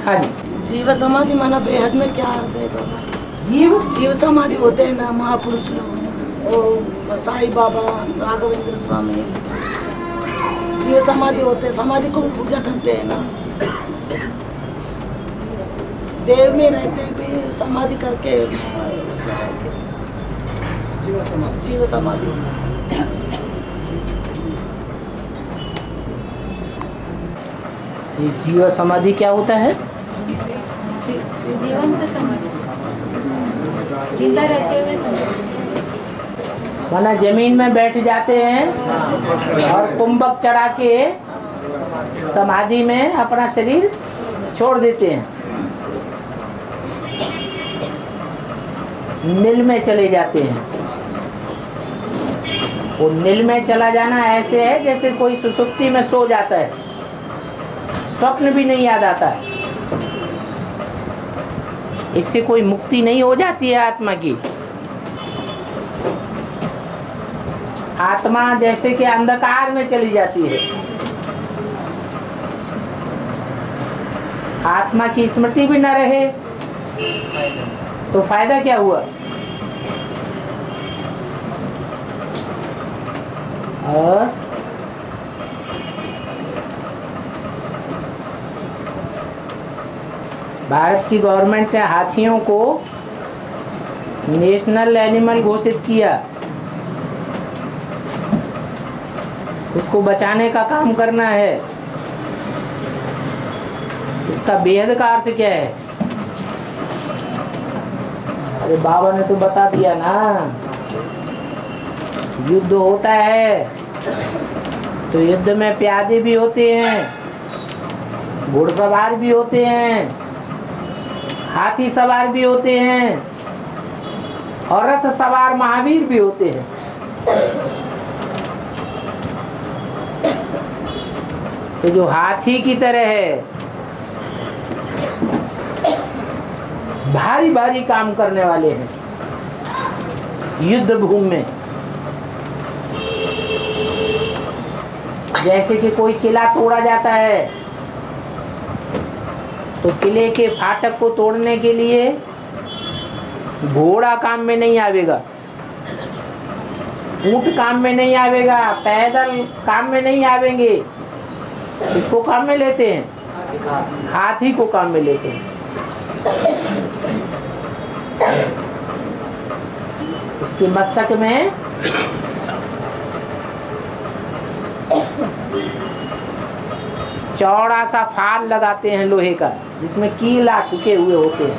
हाँ जी। जीव समाधि माना बेहद में क्या अर्थ है बाबा? जीव समाधि होते हैं ना महापुरुष लोग, ओ साई बाबा, राघवेंद्र स्वामी, जीव समाधि होते हैं, समाधि को भी पूजा करते हैं ना। देव में रहते भी समाधि करके जीव समाधि। ये जीव समाधि क्या होता है? जीवंत समाधि, जिंदा रहते हुए समाधि। माना जमीन में बैठ जाते हैं और कुंभक चढ़ा के समाधि में अपना शरीर छोड़ देते हैं, नील में चले जाते हैं। वो नील में चला जाना ऐसे है जैसे कोई सुसुप्ति में सो जाता है, स्वप्न भी नहीं याद आता। इससे कोई मुक्ति नहीं हो जाती है आत्मा की। आत्मा जैसे कि अंधकार में चली जाती है। आत्मा की स्मृति भी न रहे तो फायदा क्या हुआ? और भारत की गवर्नमेंट ने हाथियों को नेशनल एनिमल घोषित किया। उसको बचाने का काम करना है। इसका बेहद का अर्थ क्या है? अरे बाबा ने तो बता दिया ना, युद्ध होता है तो युद्ध में प्यादे भी होते हैं, घुड़सवार भी होते हैं, हाथी सवार भी होते हैं और रथ सवार महावीर भी होते हैं। तो जो हाथी की तरह है, भारी भारी काम करने वाले हैं युद्ध भूमि में। जैसे कि कोई किला तोड़ा जाता है तो किले के फाटक को तोड़ने के लिए घोड़ा काम में नहीं आवेगा, ऊंट काम में नहीं आवेगा, पैदल काम में नहीं आवेंगे। इसको काम में लेते हैं, हाथी को काम में लेते हैं। उसके मस्तक में चौड़ा सा फाल लगाते हैं लोहे का, जिसमें कीला ठुके हुए होते हैं।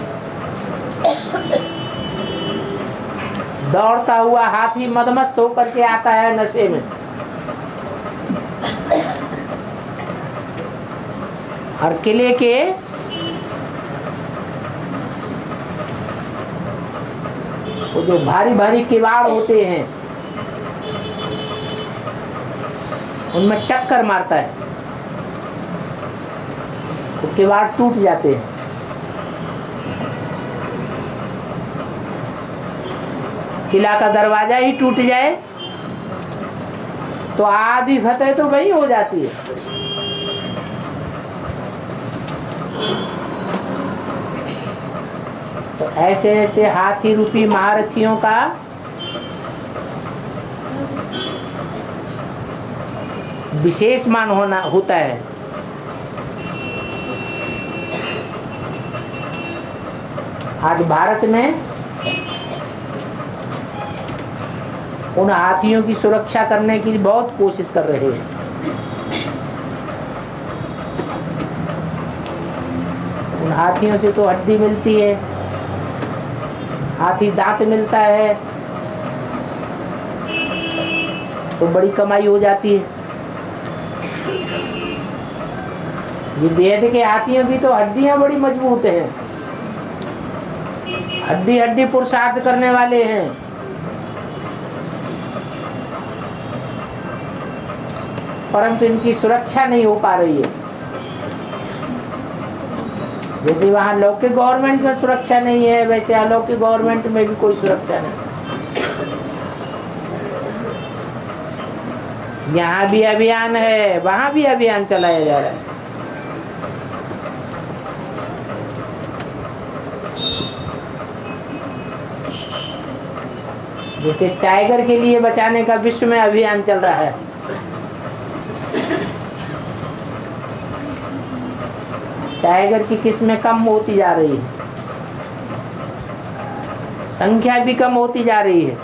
दौड़ता हुआ हाथी मदमस्त होकर के आता है नशे में। और किले के वो जो भारी भारी किवाड़ होते हैं उनमें टक्कर मारता है तो किवाड़ टूट जाते हैं। किला का दरवाजा ही टूट जाए तो आधी फतेह तो वही हो जाती है। तो ऐसे ऐसे हाथी रूपी महारथियों का विशेष मान होता है। आज भारत में उन हाथियों की सुरक्षा करने की बहुत कोशिश कर रहे हैं। उन हाथियों से तो हड्डी मिलती है, हाथी दांत मिलता है, तो बड़ी कमाई हो जाती है। ये वेद के हाथियों की तो हड्डियां बड़ी मजबूत हैं, हड्डी हड्डी पुरुषार्थ करने वाले हैं। परंतु इनकी सुरक्षा नहीं हो पा रही है। जैसे वहाँ लौकिक गवर्नमेंट में सुरक्षा नहीं है, वैसे अलौकिक गवर्नमेंट में भी कोई सुरक्षा नहीं। यहाँ भी अभियान है, वहाँ भी अभियान चलाया जा रहा है। जैसे टाइगर के लिए बचाने का विश्व में अभियान चल रहा है, टाइगर की किस्में कम होती जा रही है, संख्या भी कम होती जा रही है।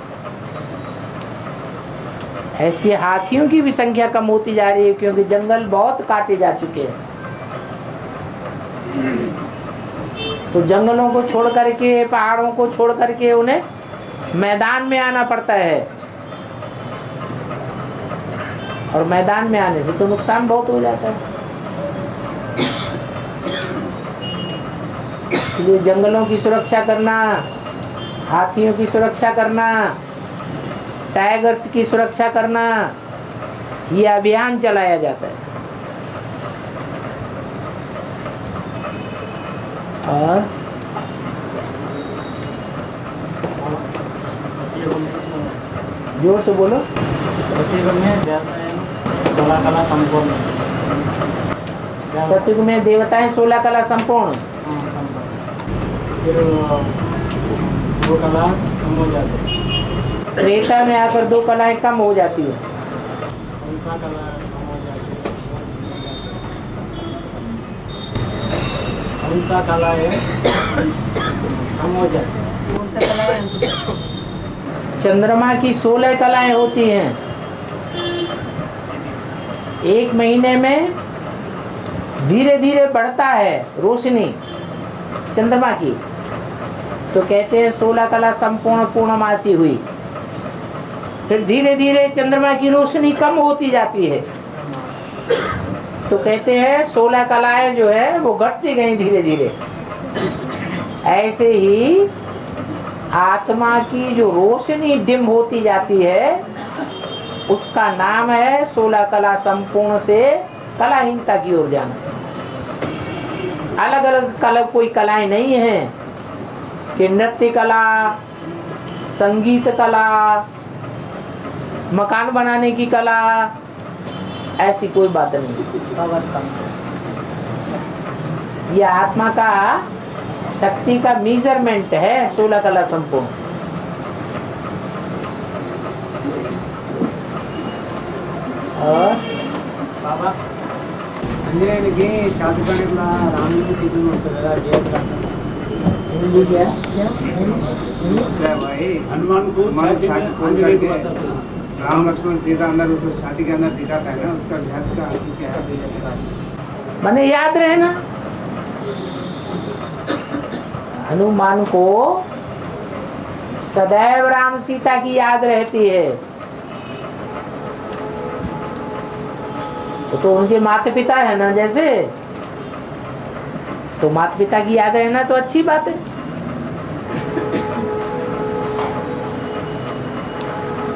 ऐसी हाथियों की भी संख्या कम होती जा रही है, क्योंकि जंगल बहुत काटे जा चुके हैं। तो जंगलों को छोड़ करके, पहाड़ों को छोड़ करके उन्हें मैदान में आना पड़ता है, और मैदान में आने से तो नुकसान बहुत हो जाता है। इसलिए जंगलों की सुरक्षा करना, हाथियों की सुरक्षा करना, टाइगर्स की सुरक्षा करना, ये अभियान चलाया जाता है। और जोर से बोलो। सतयुग में सोलह कला संपूर्ण। सतयुग में देवताएं 16 कला संपूर्ण। फिर वो कला कम हो जाती है। त्रेता में आकर 2 कलाएं कम हो जाती है। कौन सा कला कम हो जाती है? कौन सा कला है कम हो जाती है? कौन सा कला है? चंद्रमा की 16 कलाएं होती हैं। 1 महीने में धीरे धीरे बढ़ता है रोशनी चंद्रमा की, तो कहते हैं 16 कला संपूर्ण पूर्णमासी हुई। फिर धीरे धीरे चंद्रमा की रोशनी कम होती जाती है, तो कहते हैं 16 कलाएं जो है वो घटती गई धीरे धीरे। ऐसे ही आत्मा की जो रोशनी डिम होती जाती है, उसका नाम है 16 कला संपूर्ण से कलाहीनता की ओर जाना। अलग अलग कला, कोई कलाएं नहीं है कि नृत्य कला, संगीत कला, मकान बनाने की कला, ऐसी कोई बात नहीं। यह आत्मा का शक्ति का मेजरमेंट है 16 कला संपूर्ण। और बाबा अंजनेयनिकी शादी पड़ेगा रामजी सीधे होता है क्या भाई हनुमान को शादी करके राम लक्ष्मण सीता अंदर उसको शादी के अंदर दिखाता है ना, उसका ध्यान का क्या है? मैंने याद रहे ना, हनुमान को सदैव राम सीता की याद रहती है। तो उनके माता पिता है ना, जैसे तो माता पिता की याद रहना तो अच्छी बात है।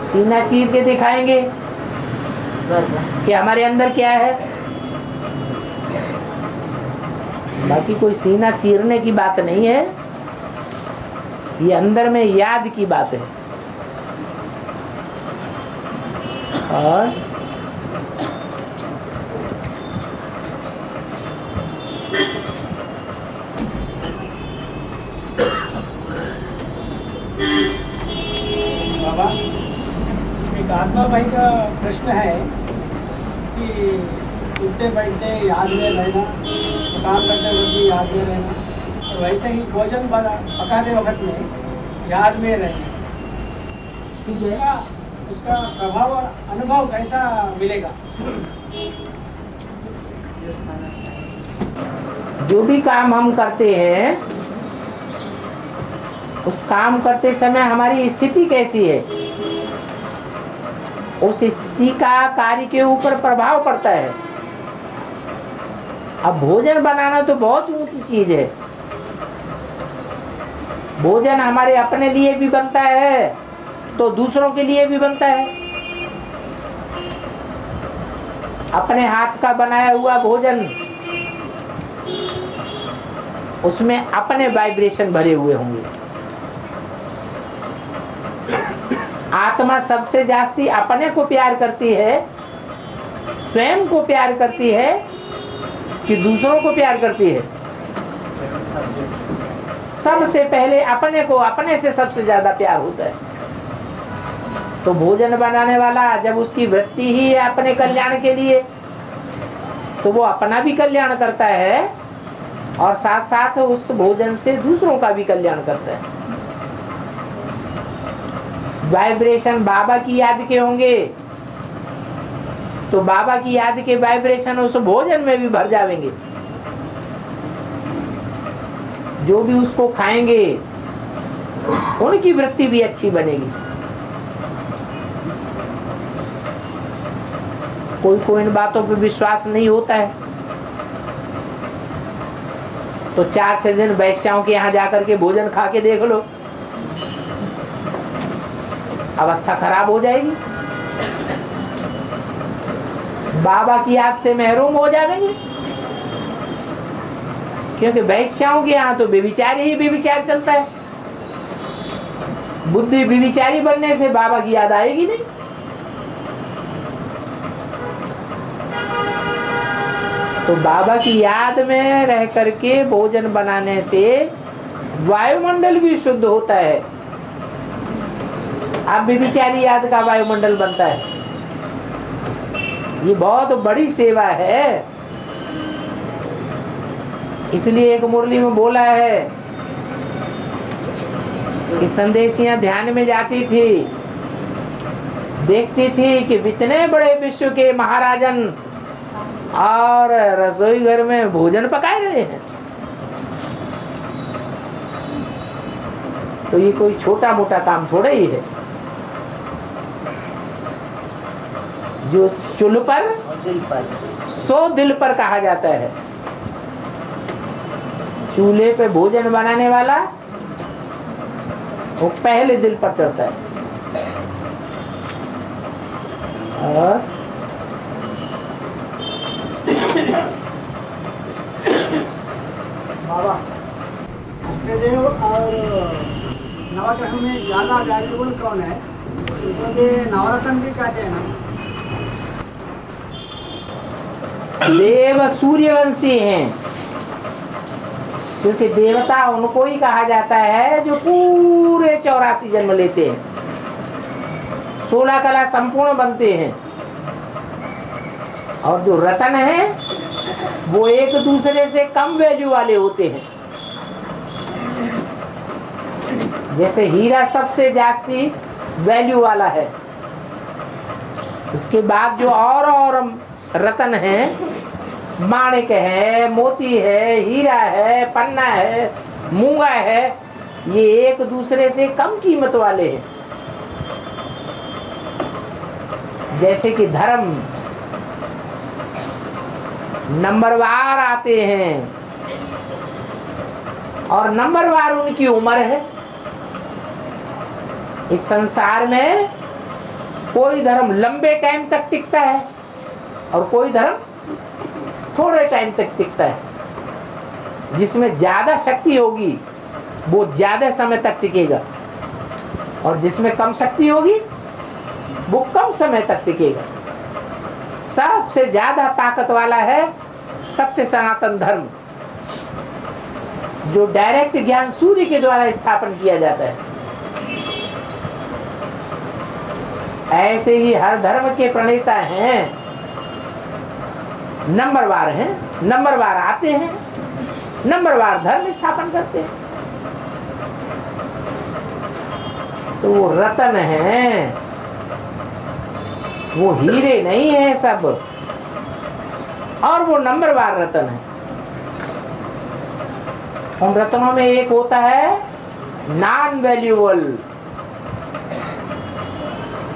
सीना चीर के दिखाएंगे कि हमारे अंदर क्या है। बाकी कोई सीना चीरने की बात नहीं है, ये अंदर में याद की बात है। और बाबा एक आत्मा भाई का प्रश्न है कि उठते बैठते याद में रहना, काम करते वक्त भी याद में रहना, और वैसे ही भोजन पकाने वक्त में याद में रहना, उसका प्रभाव और अनुभव कैसा मिलेगा? जो भी काम हम करते हैं, उस काम करते समय हमारी स्थिति कैसी है, उस स्थिति का कार्य के ऊपर प्रभाव पड़ता है। अब भोजन बनाना तो बहुत ऊंची चीज है। भोजन हमारे अपने लिए भी बनता है तो दूसरों के लिए भी बनता है। अपने हाथ का बनाया हुआ भोजन, उसमें अपने वाइब्रेशन भरे हुए होंगे। आत्मा सबसे जास्ती अपने को प्यार करती है, स्वयं को प्यार करती है कि दूसरों को प्यार करती है? सबसे पहले अपने को, अपने से सबसे ज्यादा प्यार होता है। तो भोजन बनाने वाला जब उसकी वृत्ति ही है अपने कल्याण के लिए, तो वो अपना भी कल्याण करता है और साथ साथ उस भोजन से दूसरों का भी कल्याण करता है। वाइब्रेशन बाबा की याद के होंगे तो बाबा की याद के वाइब्रेशन उस भोजन में भी भर जाएंगे। जो भी उसको खाएंगे उनकी वृत्ति भी अच्छी बनेगी। को इन बातों पे विश्वास नहीं होता है तो 4-6 दिन वैश्याओं के यहाँ जाकर के भोजन खा के देख लो, अवस्था खराब हो जाएगी। बाबा की याद से महरूम हो जाएंगे, क्योंकि वैश्याओं के यहाँ तो बेविचारी ही बेविचार चलता है। बुद्धि बेविचारी बनने से बाबा की याद आएगी नहीं। तो बाबा की याद में रह करके भोजन बनाने से वायुमंडल भी शुद्ध होता है। अब बेविचारी याद का वायुमंडल बनता है। ये बहुत बड़ी सेवा है। इसलिए एक मुरली में बोला है कि संदेशियां ध्यान में जाती थी, देखती थी कि इतने बड़े विश्व के महाराजन और रसोई घर में भोजन पका रहे हैं, तो ये कोई छोटा मोटा काम थोड़ा ही है। जो चुल्ह पर सो दिल पर कहा जाता है। चूल्हे पे भोजन बनाने वाला वो पहले दिल पर चढ़ता है। और बाबा अष्टदेव और नवग्रह में ज्यादा वैल्यूबल कौन है? क्योंकि नवरत्न भी कहते हैं ना। देव सूर्यवंशी हैं, क्योंकि देवता उनको ही कहा जाता है जो पूरे 84 जन्म लेते हैं, 16 कला संपूर्ण बनते हैं। और जो रतन है वो एक दूसरे से कम वैल्यू वाले होते हैं। जैसे हीरा सबसे जास्ती वैल्यू वाला है, उसके बाद जो और रतन है, माणिक है, मोती है, हीरा है, पन्ना है, मूंगा है, ये एक दूसरे से कम कीमत वाले हैं। जैसे कि धर्म नंबरवार आते हैं और नंबरवार उनकी उम्र है। इस संसार में कोई धर्म लंबे टाइम तक टिकता है और कोई धर्म थोड़े टाइम तक टिकता है। जिसमें ज्यादा शक्ति होगी वो ज्यादा समय तक टिकेगा, और जिसमें कम शक्ति होगी वो कम समय तक टिकेगा। सबसे ज्यादा ताकत वाला है सत्य सनातन धर्म, जो डायरेक्ट ज्ञान सूर्य के द्वारा स्थापन किया जाता है। ऐसे ही हर धर्म के प्रणेता हैं, नंबरवार हैं, नंबरवार आते हैं, नंबरवार धर्म स्थापन करते हैं। तो वो रतन हैं, वो हीरे नहीं है सब, और वो नंबरवार रतन है। उन रत्नों में एक होता है नॉन वैल्यूएबल,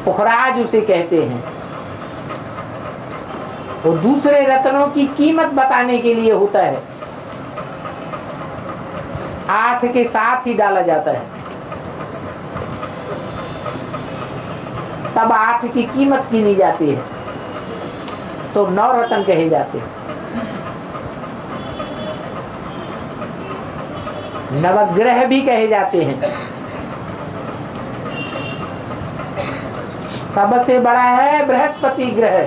पुखराज उसे कहते हैं। वो दूसरे रत्नों की कीमत बताने के लिए होता है, 8 के साथ ही डाला जाता है, तब 8 की कीमत गिनी जाती है, तो 9 रत्न कहे जाते हैं। नवग्रह भी कहे जाते हैं। सबसे बड़ा है बृहस्पति ग्रह,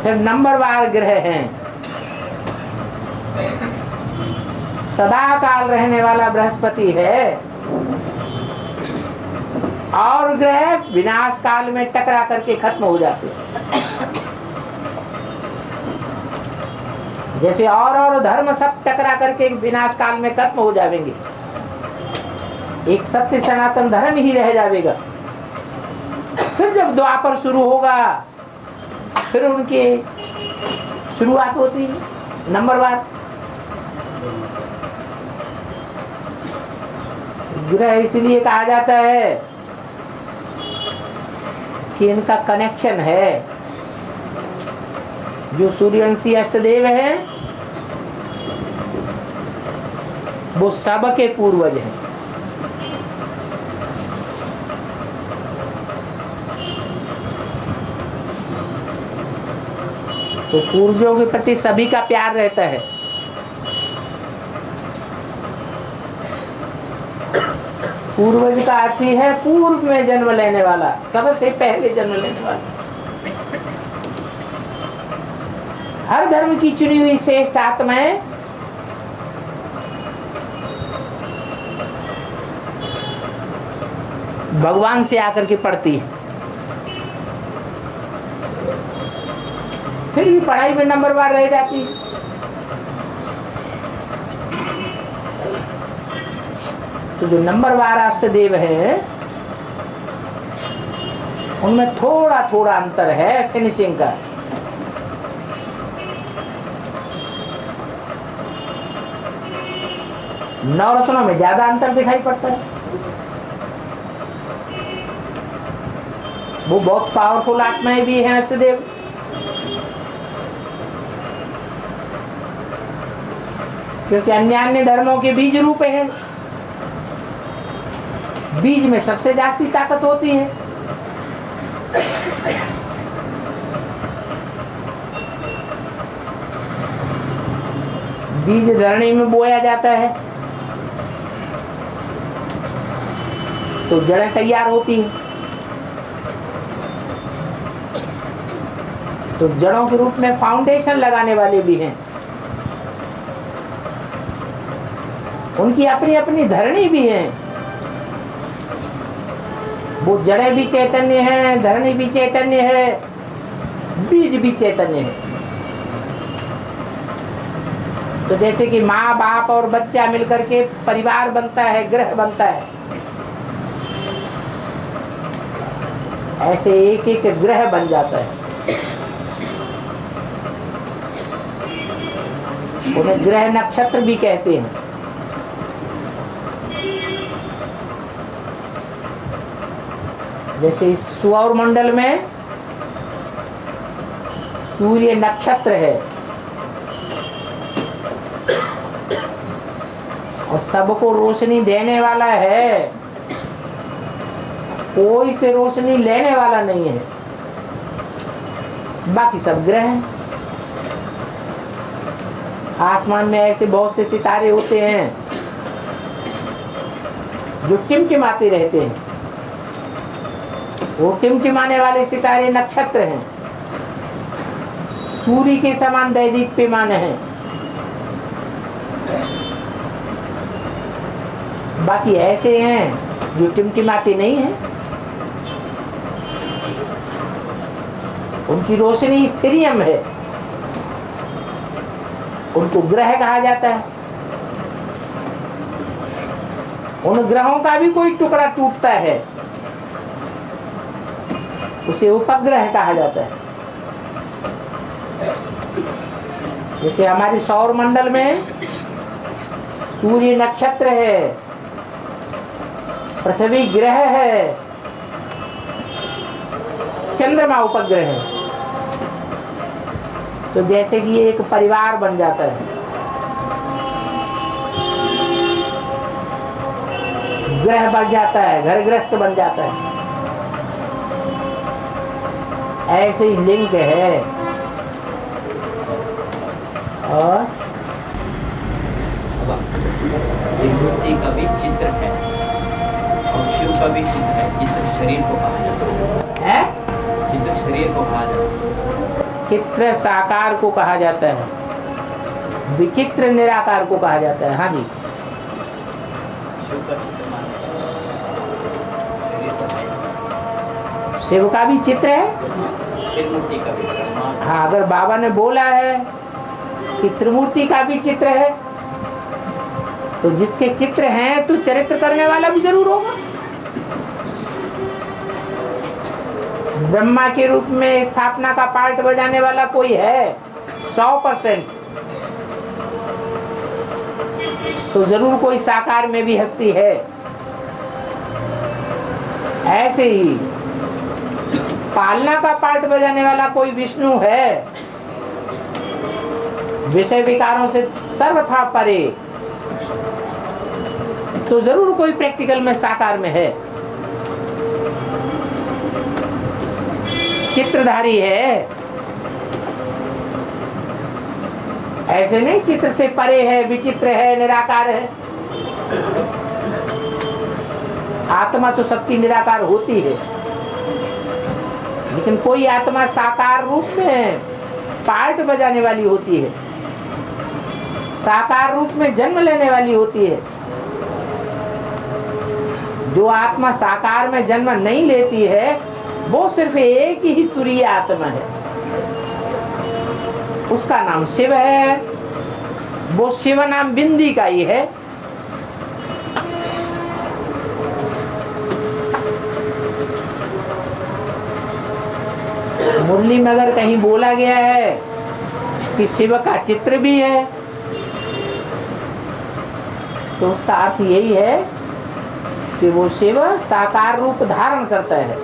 फिर नंबरवार ग्रह हैं। सदा काल रहने वाला बृहस्पति है, और ग्रह विनाश काल में टकरा करके खत्म हो जाते हैं। जैसे और धर्म सब टकरा करके विनाश काल में खत्म हो जाएंगे, एक सत्य सनातन धर्म ही रह जाएगा। फिर जब द्वापर शुरू होगा, फिर उनके शुरुआत होती है नंबरवार। ग्रह इसलिए कहा जाता है कि इनका कनेक्शन है। जो सूर्यवंशी अष्टदेव है वो सबके पूर्वज हैं। तो पूर्वजों के प्रति सभी का प्यार रहता है। पूर्वज का अर्थ है पूर्व में जन्म लेने वाला, सबसे पहले जन्म लेने वाला। हर धर्म की चुनी हुई श्रेष्ठ आत्माएं भगवान से आकर के पढ़ती है। फिर भी पढ़ाई में नंबरवार रह जाती है। तो जो नंबरवार अष्टदेव है उनमें थोड़ा थोड़ा अंतर है फिनिशिंग का। नवरत्नों में ज्यादा अंतर दिखाई पड़ता है। वो बहुत पावरफुल आत्माएं भी हैं अष्टदेव। क्योंकि अन्य अन्य धर्मों के बीज रूप है। बीज में सबसे जास्ती ताकत होती है। बीज धरणी में बोया जाता है तो जड़ें तैयार होती हैं। तो जड़ों के रूप में फाउंडेशन लगाने वाले भी हैं। उनकी अपनी अपनी धरणी भी है। वो जड़ें भी चैतन्य है, धरणी भी चैतन्य है, बीज भी चैतन्य है। तो जैसे कि माँ बाप और बच्चा मिलकर के परिवार बनता है, ग्रह बनता है, ऐसे एक एक ग्रह बन जाता है। उन्हें ग्रह नक्षत्र भी कहते हैं। जैसे इस सौर मंडल में सूर्य नक्षत्र है और सबको रोशनी देने वाला है, कोई से रोशनी लेने वाला नहीं है। बाकी सब ग्रह हैं। आसमान में ऐसे बहुत से सितारे होते हैं जो टिमटिमाते रहते हैं। वो टिमटिमाने वाले सितारे नक्षत्र हैं। सूर्य के समान दैदीप्यमान हैं। बाकी ऐसे हैं जो टिमटिमाते नहीं हैं। उनकी रोशनी स्थिरियम है, उनको ग्रह कहा जाता है। उन ग्रहों का भी कोई टुकड़ा टूटता है, उसे उपग्रह कहा जाता है। जैसे हमारे सौर मंडल में सूर्य नक्षत्र है, पृथ्वी ग्रह है, चंद्रमा उपग्रह है। तो जैसे कि एक परिवार बन जाता है, ग्रह बन जाता है, घर गृहस्थ बन जाता है, ऐसे ही लिंक है। और ये मूर्ति का भी चित्र है और शिव का भी चित्र है। चित्र शरीर को कहा जाता है। चित्र शरीर को कहा जाता है। चित्र साकार को कहा जाता है, विचित्र निराकार को कहा जाता है। हाँ जी, शिव का चित्र माना जाता है। शरीर को शिव का भी चित्र है। त्रिमूर्ति का भी परमात्मा। हाँ, अगर बाबा ने बोला है कि त्रिमूर्ति का भी चित्र है, तो जिसके चित्र हैं तो चरित्र करने वाला भी जरूर होगा। ब्रह्मा के रूप में स्थापना का पार्ट बजाने वाला कोई है 100%, तो जरूर कोई साकार में भी हस्ती है। ऐसे ही पालना का पार्ट बजाने वाला कोई विष्णु है, विषय विकारों से सर्वथा परे, तो जरूर कोई प्रैक्टिकल में साकार में है, चित्रधारी है। ऐसे नहीं चित्र से परे है, विचित्र है, निराकार है। आत्मा तो सबकी निराकार होती है, लेकिन कोई आत्मा साकार रूप में पार्ट बजाने वाली होती है, साकार रूप में जन्म लेने वाली होती है। जो आत्मा साकार में जन्म नहीं लेती है वो सिर्फ एक ही तुरीय आत्मा है, उसका नाम शिव है। वो शिव नाम बिंदी का ही है। मुरली में अगर कहीं बोला गया है कि शिव का चित्र भी है, तो उसका अर्थ यही है कि वो शिव साकार रूप धारण करता है,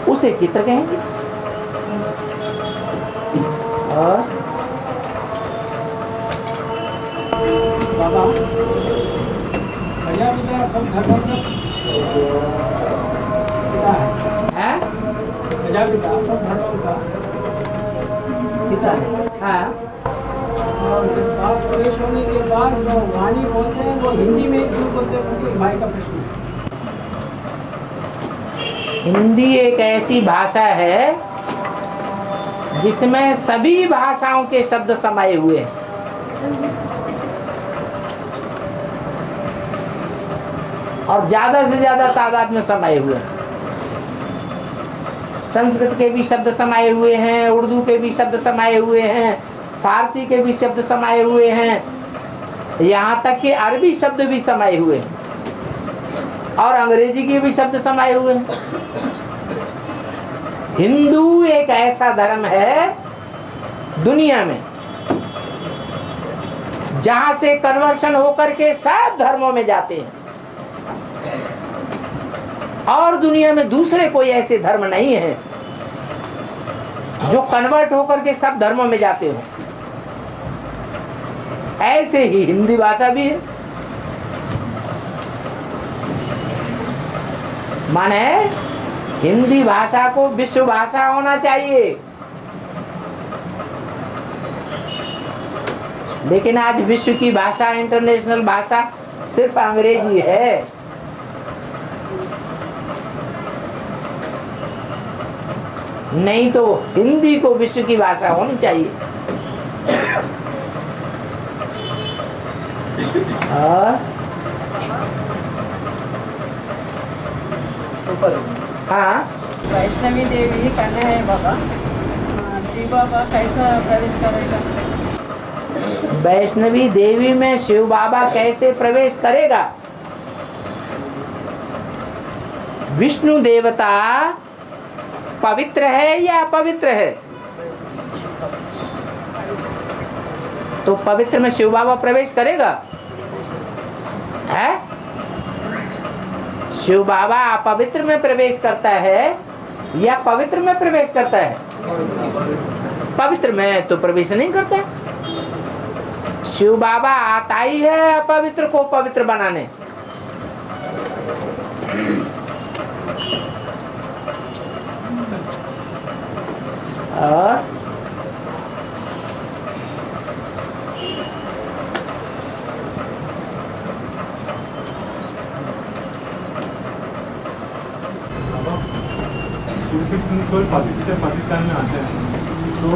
उसे चित्र कहेंगे। और बाबा प्रजापिता सब धर्मों का पिता है। प्रजापिता सब धर्मों का पिता है। हाँ, और जब बाप प्रवेश होने के बाद जो वाणी बोलते हैं वो हिंदी में ही क्यों बोलते हैं, उनके भाई का प्रश्न है। हिंदी एक ऐसी भाषा है जिसमें सभी भाषाओं के शब्द समाये हुए हैं। और ज्यादा से ज्यादा तादाद में समाये हुए हैं। संस्कृत के भी शब्द समाये हुए हैं, उर्दू के भी शब्द समाये हुए हैं, फारसी के भी शब्द समाये हुए हैं, यहाँ तक कि अरबी शब्द भी समाये हुए हैं, और अंग्रेजी के भी शब्द समाये हुए हैं। हिंदू एक ऐसा धर्म है दुनिया में जहां से कन्वर्शन होकर के सब धर्मों में जाते हैं, और दुनिया में दूसरे कोई ऐसे धर्म नहीं है जो कन्वर्ट होकर के सब धर्मों में जाते हो। ऐसे ही हिंदी भाषा भी है। माने हिंदी भाषा को विश्व भाषा होना चाहिए, लेकिन आज विश्व की भाषा, इंटरनेशनल भाषा सिर्फ अंग्रेजी है। नहीं तो हिंदी को विश्व की भाषा होनी चाहिए। और हाँ, वैष्णवी देवी कन्या है बाबा, शिव बाबा कैसा प्रवेश करेगा? वैष्णवी देवी में शिव बाबा कैसे प्रवेश करेगा? विष्णु देवता पवित्र है या अपवित्र है? तो पवित्र में शिव बाबा प्रवेश करेगा? है? शिव बाबा अपवित्र में प्रवेश करता है या पवित्र में प्रवेश करता है? पवित्र में तो प्रवेश नहीं करता। शिव बाबा आता ही है अपवित्र को पवित्र बनाने। और शिव से पतित से पतितान में आते हैं, तो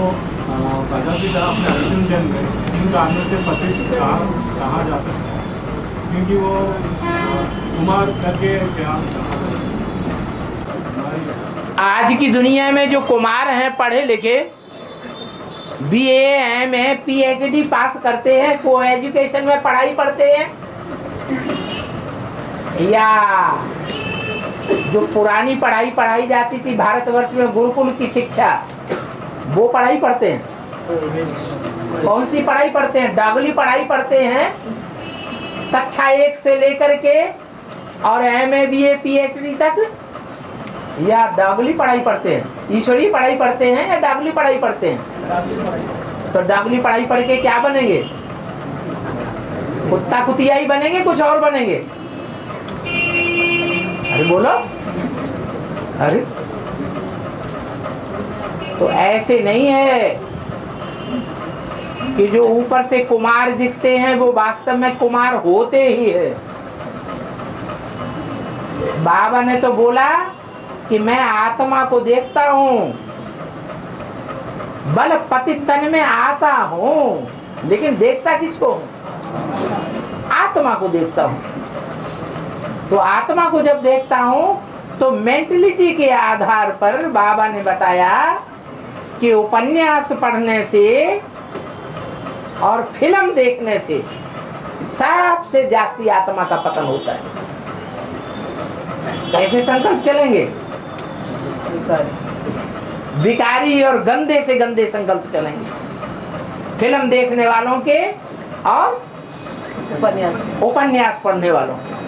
प्रजापिता अपने अंतिम जन्म में इन कारणों से पतित कहाँ जा सकते हैं? क्योंकि वो कुमार करके क्या आज की दुनिया में जो कुमार हैं पढ़े लिखे, BA, MA, PhD पास करते हैं, को एजुकेशन में पढ़ाई पढ़ते हैं, या जो पुरानी पढ़ाई पढ़ाई जाती थी भारतवर्ष में गुरुकुल की शिक्षा, वो पढ़ाई पढ़ते हैं? कौन सी पढ़ाई पढ़ते हैं? डागली पढ़ाई पढ़ते हैं, कक्षा 1 से लेकर के और MA, BA, PhD तक, या डागली पढ़ाई पढ़ते हैं? ईश्वरीय पढ़ाई पढ़ते हैं या डागली पढ़ाई पढ़ते हैं? तो डागली पढ़ाई पढ़ के क्या बनेंगे? कुत्ता कुतिया ही बनेंगे, कुछ और बनेंगे? अरे बोलो, अरे तो ऐसे नहीं है कि जो ऊपर से कुमार दिखते हैं वो वास्तव में कुमार होते ही है। बाबा ने तो बोला कि मैं आत्मा को देखता हूँ, बल पति तन में आता हूँ, लेकिन देखता किसको हूँ? आत्मा को देखता हूँ। तो आत्मा को जब देखता हूँ तो मेंटलिटी के आधार पर बाबा ने बताया कि उपन्यास पढ़ने से और फिल्म देखने से सबसे जास्ती आत्मा का पतन होता है। कैसे संकल्प चलेंगे? विकारी और गंदे से गंदे संकल्प चलेंगे, फिल्म देखने वालों के और उपन्यास पढ़ने वालों के।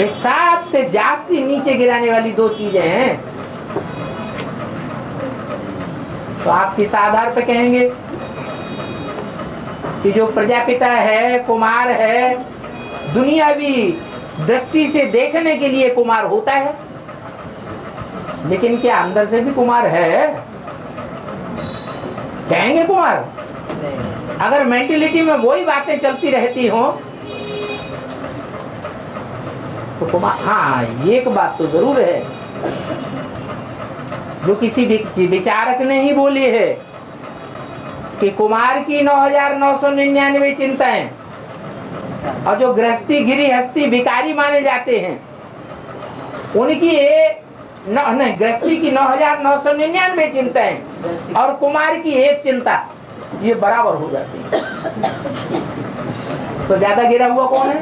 ये सबसे जास्ती नीचे गिराने वाली 2 चीजें हैं। तो आप किस आधार पे कहेंगे कि जो प्रजापिता है, कुमार है, दुनियावी दृष्टि से देखने के लिए कुमार होता है, लेकिन क्या अंदर से भी कुमार है? कहेंगे कुमार? अगर मेंटलिटी में वही बातें चलती रहती हो तो कुमार। हाँ, एक बात तो जरूर है जो किसी विचारक ने ही बोली है कि कुमार की 9,999 चिंताएं, और जो गृहस्थी गिरिहस्थी भिकारी माने जाते हैं उनकी गृहस्थी की 9,999 चिंताएं और कुमार की एक चिंता, ये बराबर हो जाती है। तो ज्यादा गिरा हुआ कौन है?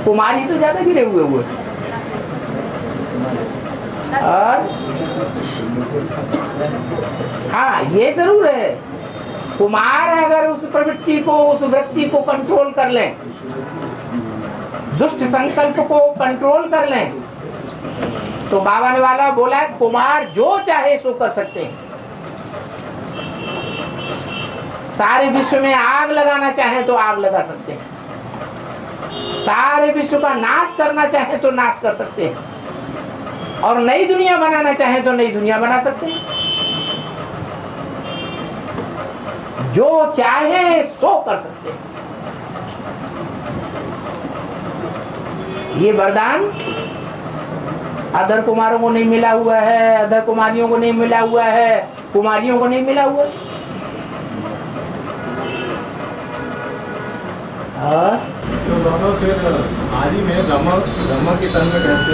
कुमार ही तो ज्यादा गिरे हुए। और हाँ, ये जरूर है, कुमार अगर उस प्रवृत्ति को, उस वृत्ति को कंट्रोल कर लें, दुष्ट संकल्प को कंट्रोल कर लें, तो बाबा ने वाला बोला कुमार जो चाहे सो कर सकते हैं। सारे विश्व में आग लगाना चाहे तो आग लगा सकते हैं, सारे विश्व का नाश करना चाहे तो नाश कर सकते हैं, और नई दुनिया बनाना चाहे तो नई दुनिया बना सकते हैं। जो चाहे सो कर सकते हैं। ये वरदान अदर कुमारों को नहीं मिला हुआ है, अदर कुमारियों को नहीं मिला हुआ है, कुमारियों को नहीं मिला हुआ। तो दोनों फिर आदि में ब्रह्मा के तन में कैसे?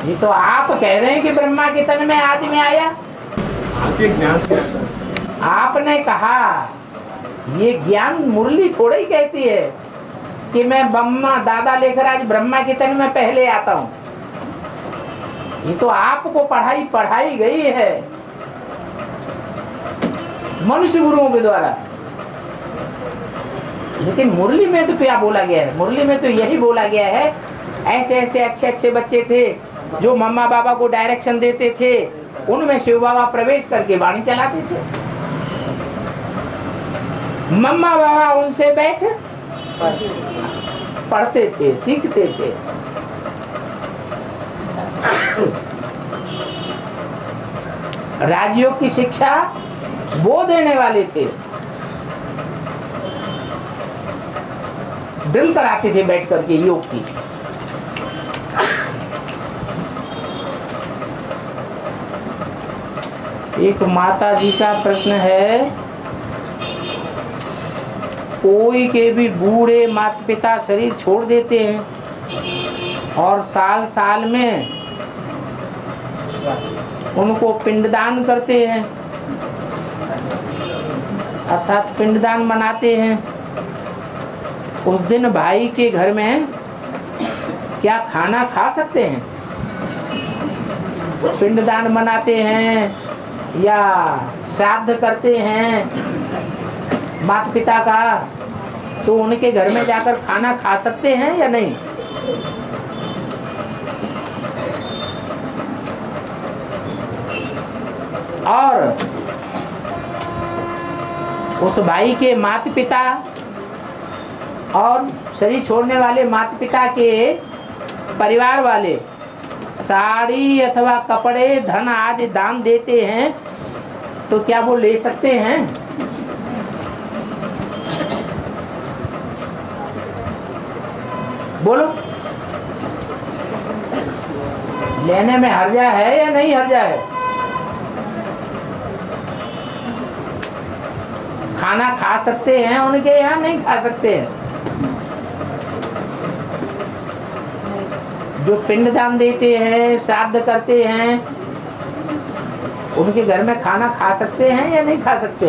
ये तो आप कह रहे हैं कि ब्रह्मा के तन में आदि में आया। आदि ज्ञान से आता है। आपने कहा, ये ज्ञान मुरली थोड़ी ही कहती है कि मैं ब्रह्मा दादा लेकर आज ब्रह्मा के तन में पहले आता हूँ। ये तो आपको पढ़ाई गई है मनुष्य गुरुओं के द्वारा। लेकिन मुरली में तो क्या बोला गया है? मुरली में तो यही बोला गया है, ऐसे ऐसे अच्छे अच्छे बच्चे थे जो मम्मा बाबा को डायरेक्शन देते थे, उनमें शिव बाबा प्रवेश करके वाणी चलाते थे। मम्मा बाबा उनसे बैठ पढ़ते थे, सीखते थे। राजयोग की शिक्षा वो देने वाले थे, ड्रिल कराते थे बैठ करके योग की। एक माता जी का प्रश्न है, कोई के भी बूढ़े माता पिता शरीर छोड़ देते हैं और साल साल में उनको पिंडदान करते हैं, अर्थात पिंडदान मनाते हैं। उस दिन भाई के घर में क्या खाना खा सकते हैं? पिंडदान मनाते हैं या श्राद्ध करते हैं माता पिता का, तो उनके घर में जाकर खाना खा सकते हैं या नहीं? और उस भाई के माता पिता और शरीर छोड़ने वाले माता पिता के परिवार वाले साड़ी अथवा कपड़े, धन आदि दान देते हैं, तो क्या वो ले सकते हैं? बोलो, लेने में हर्जा है या नहीं हर्जा है? खाना खा सकते हैं उनके यहाँ, नहीं खा सकते हैं? जो पिंडदान देते हैं, श्राद्ध करते हैं, उनके घर में खाना खा सकते हैं या नहीं खा सकते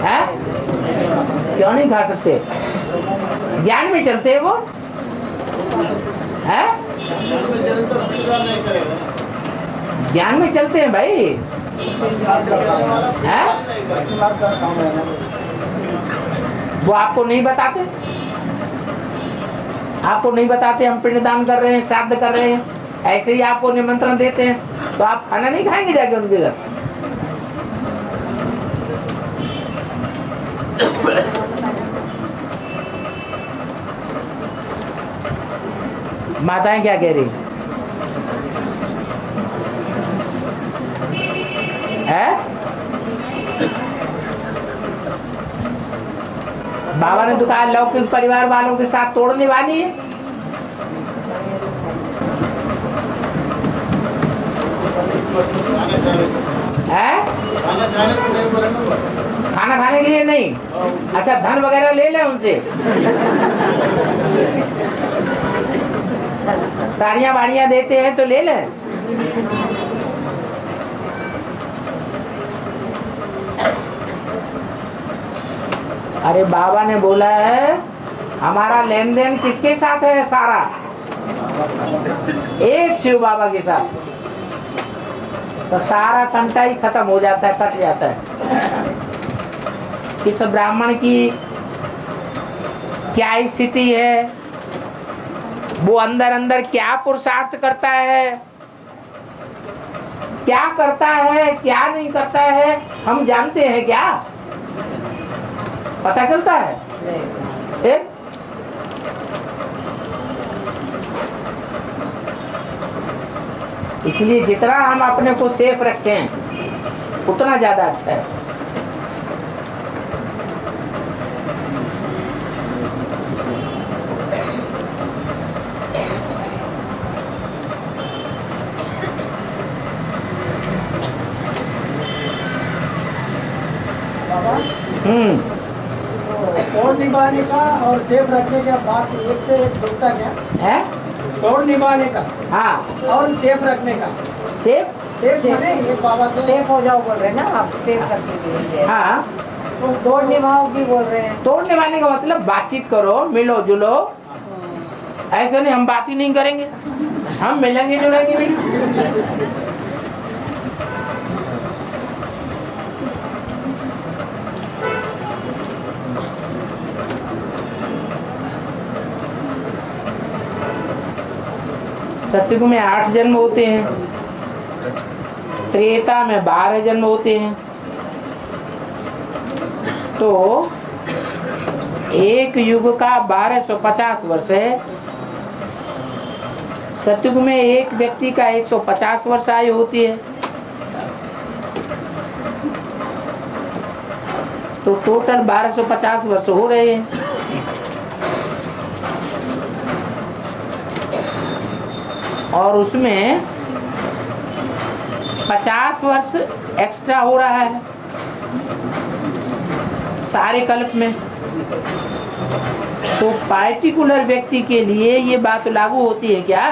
हैं? क्यों नहीं खा सकते? ज्ञान में चलते हैं वो है, ज्ञान में चलते हैं भाई है? वो आपको नहीं बताते, आपको नहीं बताते हम पिंडदान कर रहे हैं, श्राद्ध कर रहे हैं, ऐसे ही आपको निमंत्रण देते हैं, तो आप खाना नहीं खाएंगे जाके उनके घर? माताएं क्या कह रही है? बाबा ने तो कहा लौकिक परिवार वालों के साथ तोड़ निभानी है। खाना खाने के लिए नहीं? अच्छा, धन वगैरह ले ले उनसे, साड़ियाँ बाड़ियाँ देते हैं तो ले ले। अरे बाबा ने बोला है हमारा लेन देन किसके साथ है? सारा एक शिव बाबा के साथ, तो सारा कंटा ही खत्म हो जाता है, कट जाता है। इस ब्राह्मण की क्या स्थिति है, वो अंदर अंदर क्या पुरुषार्थ करता है, क्या करता है, क्या नहीं करता है, हम जानते हैं क्या? पता चलता है? इसलिए जितना हम अपने को सेफ रखें उतना ज्यादा अच्छा है। तोड़ निभाने का और सेफ रखने का बात एक से एक जुड़ता क्या है? तोड़ निभाने का हाँ, और सेफ रखने का। सेफ सेफ माने एक बाबा से सेफ हो जाओ बोल रहे हैं ना आप, सेफ रखने के लिए। हाँ, तो तोड़ निभाओ भी बोल रहे हैं। तोड़ निभाने का मतलब बातचीत करो, मिलो जुलो। ऐसे नहीं हम बात ही नहीं करेंगे, हम मिलेंगे जुलेंगे नहीं। सतयुग में 8 जन्म होते हैं, त्रेता में 12 जन्म होते हैं, तो एक युग का 1250 वर्ष है। सतयुग में एक व्यक्ति का 150 वर्ष आयु होती है, तो टोटल 1250 वर्ष हो रहे हैं। और उसमें 50 वर्ष एक्स्ट्रा हो रहा है सारे कल्प में। तो पार्टिकुलर व्यक्ति के लिए ये बात लागू होती है क्या?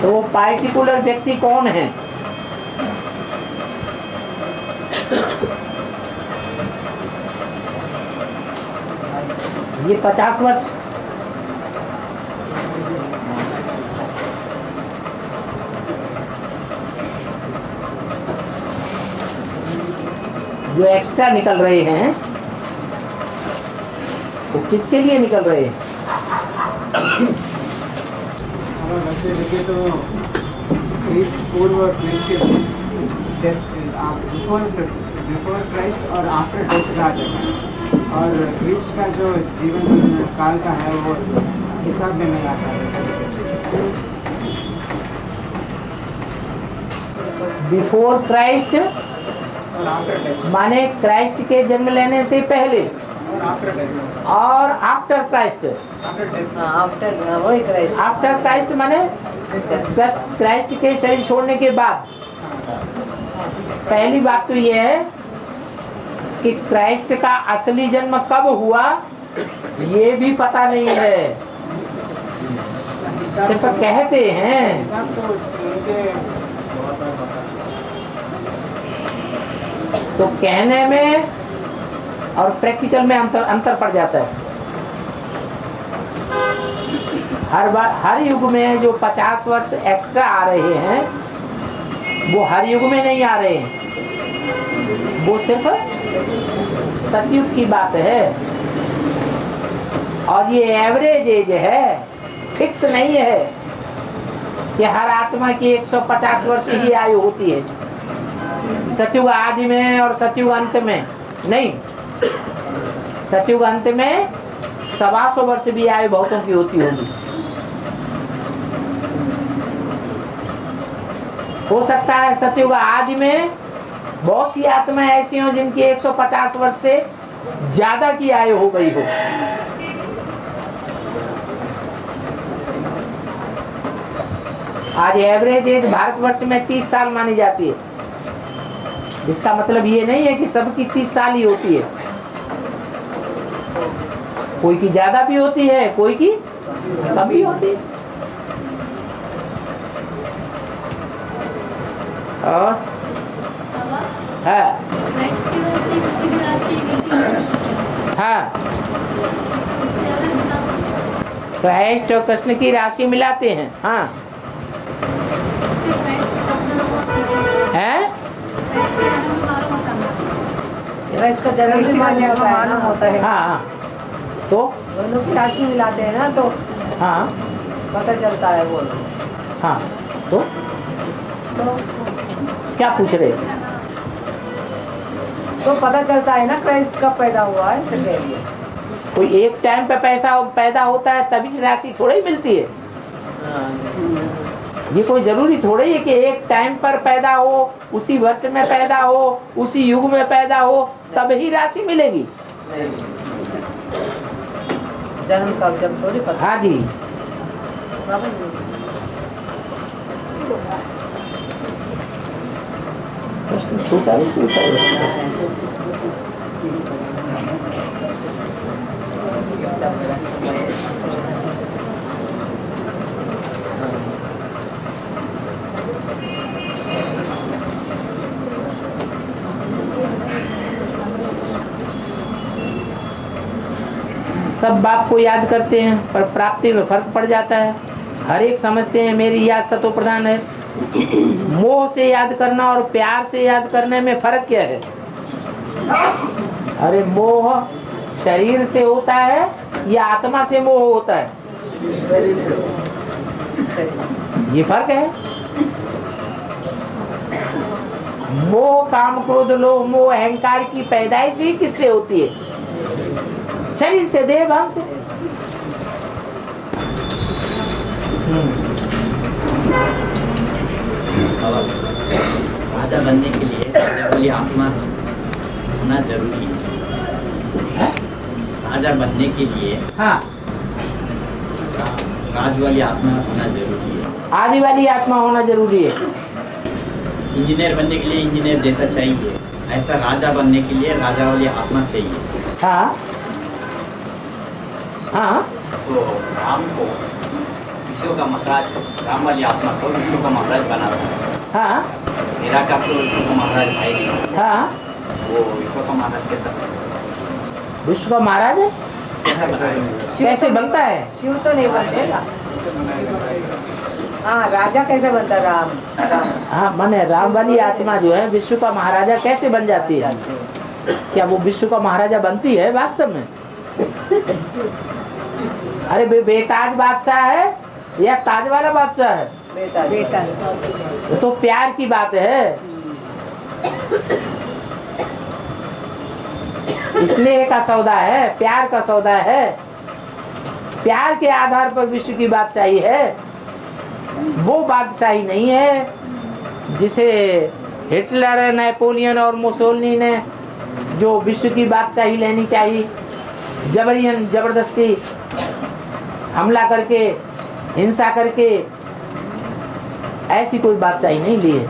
तो वो पार्टिकुलर व्यक्ति कौन है? ये 50 वर्ष जो एक्स्ट्रा निकल रहे हैं वो किसके लिए निकल रहे हैं? अगर वैसे देखें तो क्रिस्ट पूर्व क्रिस्ट के बिफोर क्राइस्ट और आफ्टर डेथ कहा जाता है, और क्रिस्ट का जो जीवन काल का है वो हिसाब में नहीं आता है। बिफोर क्राइस्ट और आफ्टर डेथ माने क्राइस्ट के जन्म लेने से पहले और आफ्टर डेथ और after Christ. After death after वही क्राइस्ट आफ्टर क्राइस्ट माने क्राइस्ट के शरीर छोड़ने के बाद। पहली बात तो यह है कि क्राइस्ट का असली जन्म कब हुआ ये भी पता नहीं है, सिर्फ कहते हैं। हिसाब तो उनके तो कहने में और प्रैक्टिकल में अंतर पड़ जाता है। हर युग में जो 50 वर्ष एक्स्ट्रा आ रहे हैं वो हर युग में नहीं आ रहे हैं, वो सिर्फ सतयुग की बात है। और ये एवरेज एज है, फिक्स नहीं है कि हर आत्मा की 150 वर्ष की आयु होती है, सतयुग आदि में और सतयुग अंत में नहीं। सतयुग अंत में 125 वर्ष भी आयु बहुतों की होती होगी। हो सकता है सतयुग आदि में बहुत सी आत्माएं ऐसी हो जिनकी 150 वर्ष से ज्यादा की आयु हो गई हो। आज एवरेज एज भारतवर्ष में 30 साल मानी जाती है। इसका मतलब ये नहीं है कि सबकी 30 साल ही होती है, कोई की ज्यादा भी होती है, कोई की कम भी होती है। और हाँ, क्राइस्ट और कृष्ण की राशि मिलाते हैं। हाँ है, क्राइस्ट का जन्म भी मालूम होता है। हाँ तो दोनों की राशि मिलाते हैं ना, तो हाँ पता चलता है वो। हाँ तो क्या पूछ रहे? तो पता चलता है ना क्राइस्ट कब पैदा हुआ है, इसलिए कोई एक टाइम पे पैसा पैदा होता है तभी राशि थोड़ी मिलती है। ये कोई जरूरी थोड़ी है कि एक टाइम पर पैदा हो, उसी वर्ष में पैदा हो, उसी युग में पैदा हो तब ही राशि मिलेगी। जन्म कब जब थोड़ी पता। हाँ जी, प्रश्न छोटा नहीं पूछा है। सब बाप को याद करते हैं पर प्राप्ति में फर्क पड़ जाता है। हर एक समझते हैं मेरी याद सतो प्रधान है। मोह से याद करना और प्यार से याद करने में फर्क क्या है? अरे मोह शरीर से होता है या आत्मा से मोह होता है? ये फर्क है। मोह काम क्रोध लोभ मोह अहंकार की पैदाइश ही किससे होती है? शरीर से, देह भाव से। राजा बनने के लिए राजा वाली आत्मा होना जरूरी है। राजा बनने के लिए हाँ, राज वाली आत्मा होना जरूरी है। आदि वाली आत्मा होना जरूरी है। इंजीनियर बनने के लिए इंजीनियर जैसा चाहिए, ऐसा राजा बनने के लिए राजा वाली आत्मा चाहिए। हाँ हाँ। तो राम को विश्व का महाराज, राम वाली आत्मा को विश्व का महाराज बना था। हाँ निराकार तो विश्व का महाराज है ही नहीं। हाँ। वो विश्व का महाराज कैसा विश्व का महाराज है, कैसे बनता है? शिव तो नहीं बनते ना। हाँ, राजा कैसे बनता? राम। हाँ माने राम वाली आत्मा जो है विश्व का महाराजा कैसे बन जाती है? क्या वो विश्व का महाराजा बनती है वास्तव में? अरे बेताज बादशाह है या ताज वाला बादशाह है? बेटा। तो प्यार की बात है, स्नेह का सौदा है, प्यार का सौदा है। प्यार के आधार पर विश्व की बादशाही है, वो बादशाही नहीं है जिसे हिटलर, नेपोलियन और मुसोलिनी ने जो विश्व की बादशाही लेनी चाहिए, जबरियन जबरदस्ती हमला करके, हिंसा करके, ऐसी कोई बादशाही नहीं ली है।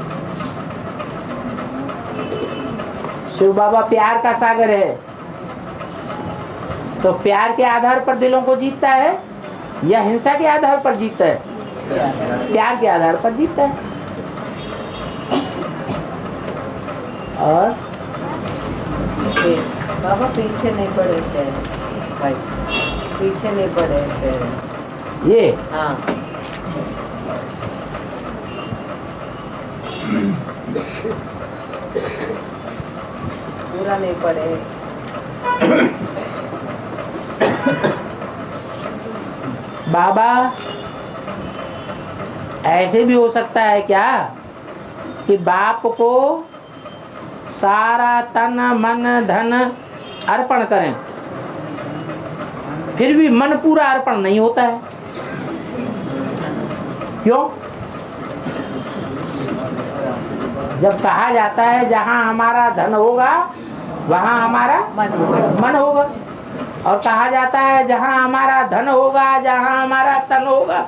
शिव बाबा प्यार का सागर है, तो प्यार के आधार पर दिलों को जीतता है या हिंसा के आधार पर जीतता है? प्यार के आधार पर जीतता है। और बाबा पीछे नहीं पड़े थे भाई, पीछे नहीं पड़े थे ये हाँ। पूरा नहीं पड़े। बाबा ऐसे भी हो सकता है क्या कि बाप को सारा तन मन धन अर्पण करें, फिर भी मन पूरा अर्पण नहीं होता है? क्यों? जब कहा जाता है जहां हमारा धन होगा वहां हमारा मन होगा, और कहा जाता है जहां हमारा धन होगा, जहां हमारा तन होगा,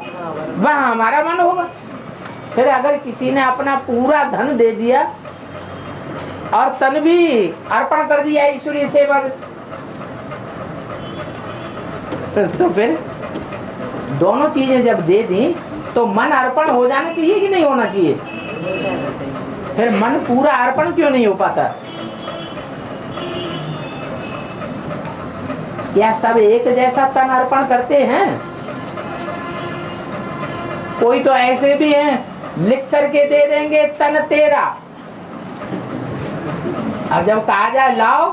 वहां हमारा मन होगा। फिर अगर किसी ने अपना पूरा धन दे दिया और तन भी अर्पण कर दिया ईश्वरीय सेवा में, तो फिर दोनों चीजें जब दे दी तो मन अर्पण हो जाना चाहिए कि नहीं होना चाहिए? फिर मन पूरा अर्पण क्यों नहीं हो पाता? क्या सब एक जैसा तन अर्पण करते हैं? कोई तो ऐसे भी हैं लिख करके दे देंगे तन तेरा, अब जब कहा जाए लाओ,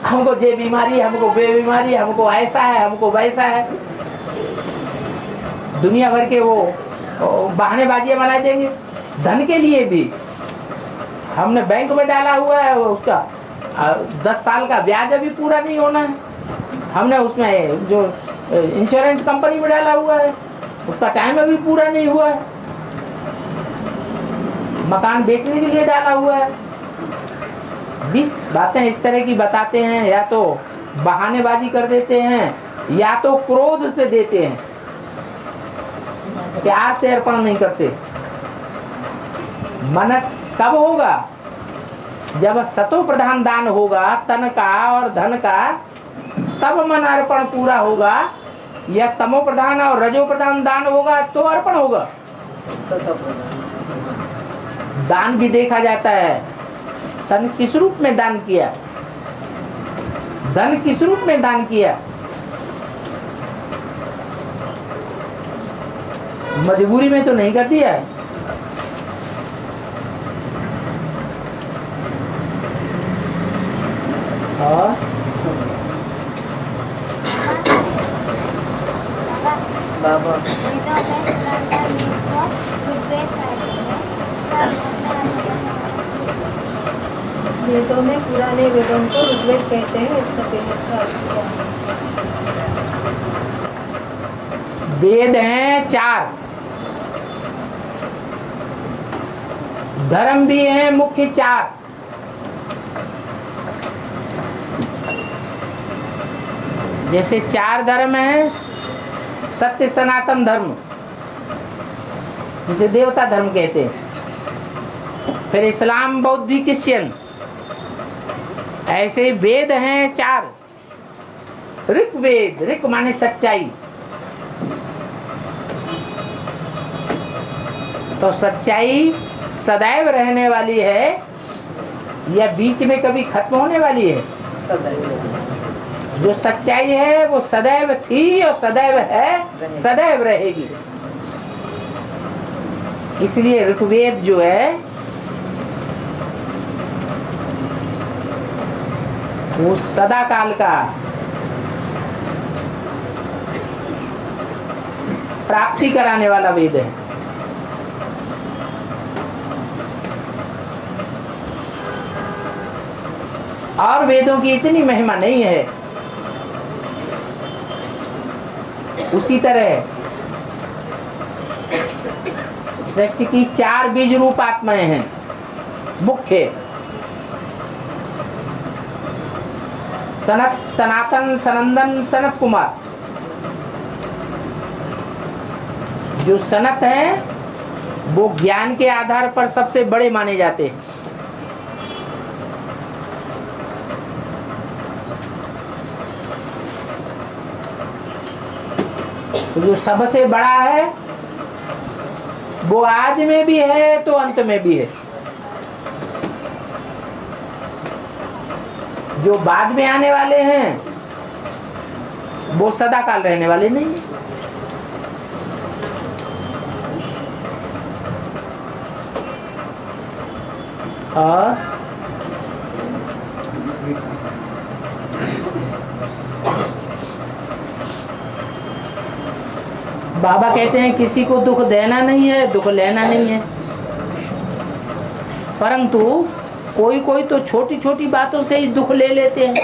हमको ये बीमारी, हमको वे बीमारी, हमको ऐसा है, हमको वैसा है, दुनिया भर के वो बहानेबाजियां बना देंगे। धन के लिए भी हमने बैंक में डाला हुआ है, उसका 10 साल का ब्याज अभी पूरा नहीं होना है, हमने उसमें जो इंश्योरेंस कंपनी में डाला हुआ है उसका टाइम अभी पूरा नहीं हुआ है, मकान बेचने के लिए डाला हुआ है। 20 बातें इस तरह की बताते हैं, या तो बहानेबाजी कर देते हैं या तो क्रोध से देते हैं, प्यार से अर्पण नहीं करते। मन कब होगा? जब सतो प्रधान दान होगा तन का और धन का, तब मन अर्पण पूरा होगा, या तमो प्रधान और रजो प्रधान दान होगा तो अर्पण होगा। दान भी देखा जाता है, तन किस रूप में दान किया, धन किस रूप में दान किया। मजबूरी में तो नहीं कर दिया है। और बाबा वेदों में, पुराने वेदों को ऋग्वेद कहते हैं, इसका वेद हैं 4, धर्म भी हैं मुख्य 4। जैसे 4 धर्म है, सत्य सनातन धर्म जिसे देवता धर्म कहते हैं, फिर इस्लाम, बौद्ध, क्रिश्चियन, ऐसे वेद हैं 4। ऋक वेद, ऋक माने सच्चाई। तो सच्चाई सदैव रहने वाली है या बीच में कभी खत्म होने वाली है? जो सच्चाई है वो सदैव थी और सदैव है, सदैव रहेगी। इसलिए ऋग्वेद जो है वो सदा काल का प्राप्ति कराने वाला वेद है। और वेदों की इतनी महिमा नहीं है। उसी तरह सृष्टि की 4 बीज रूप आत्माएं हैं मुख्य। सनत, सनातन, सनंदन, सनत कुमार। जो सनत हैं वो ज्ञान के आधार पर सबसे बड़े माने जाते हैं। तो जो सबसे बड़ा है वो आज में भी है तो अंत में भी है। जो बाद में आने वाले हैं वो सदा काल रहने वाले नहीं है। और बाबा कहते हैं किसी को दुख देना नहीं है, दुख लेना नहीं है। परंतु कोई कोई तो छोटी छोटी बातों से ही दुख ले लेते हैं।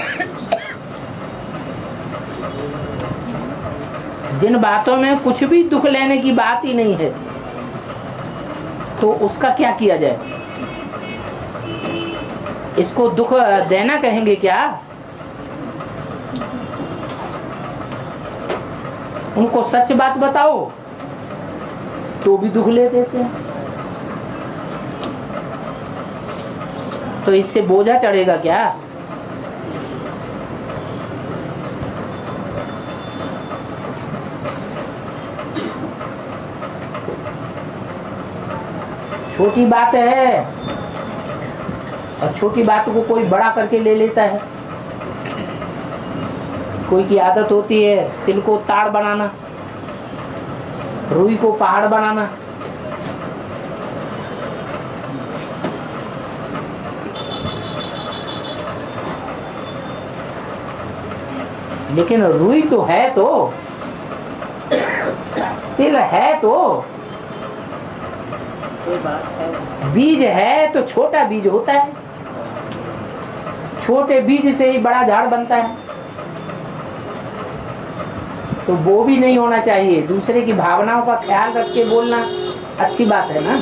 जिन बातों में कुछ भी दुख लेने की बात ही नहीं है तो उसका क्या किया जाए? इसको दुख देना कहेंगे क्या? उनको सच बात बताओ तो भी दुख ले देते हैं। तो इससे बोझा चढ़ेगा क्या? छोटी बात है और छोटी बात को कोई बड़ा करके ले लेता है। कोई की आदत होती है तिल को ताड़ बनाना, रुई को पहाड़ बनाना। लेकिन रुई तो है, तो तिल है, तो बीज है तो छोटा बीज होता है। छोटे बीज से ही बड़ा झाड़ बनता है। तो वो भी नहीं होना चाहिए। दूसरे की भावनाओं का ख्याल रख के बोलना अच्छी बात है ना।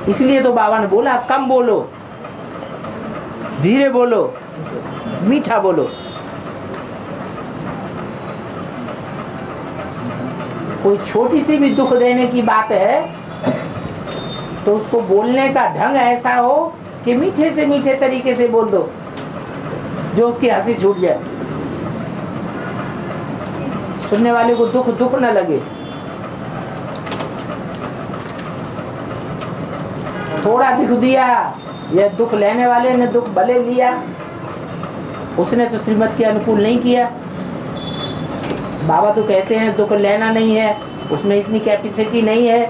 इसलिए तो बाबा ने बोला कम बोलो, धीरे बोलो, मीठा बोलो। कोई छोटी सी भी दुख देने की बात है तो उसको बोलने का ढंग ऐसा हो कि मीठे से मीठे तरीके से बोल दो जो उसकी हंसी छूट जाए, सुनने वाले को दुख दुख न लगे। थोड़ा दुख दिया, यह दुख लेने वाले ने दुख भले लिया, उसने तो श्रीमत के अनुकूल नहीं किया। बाबा तो कहते हैं दुख लेना नहीं है, उसमें इतनी कैपेसिटी नहीं है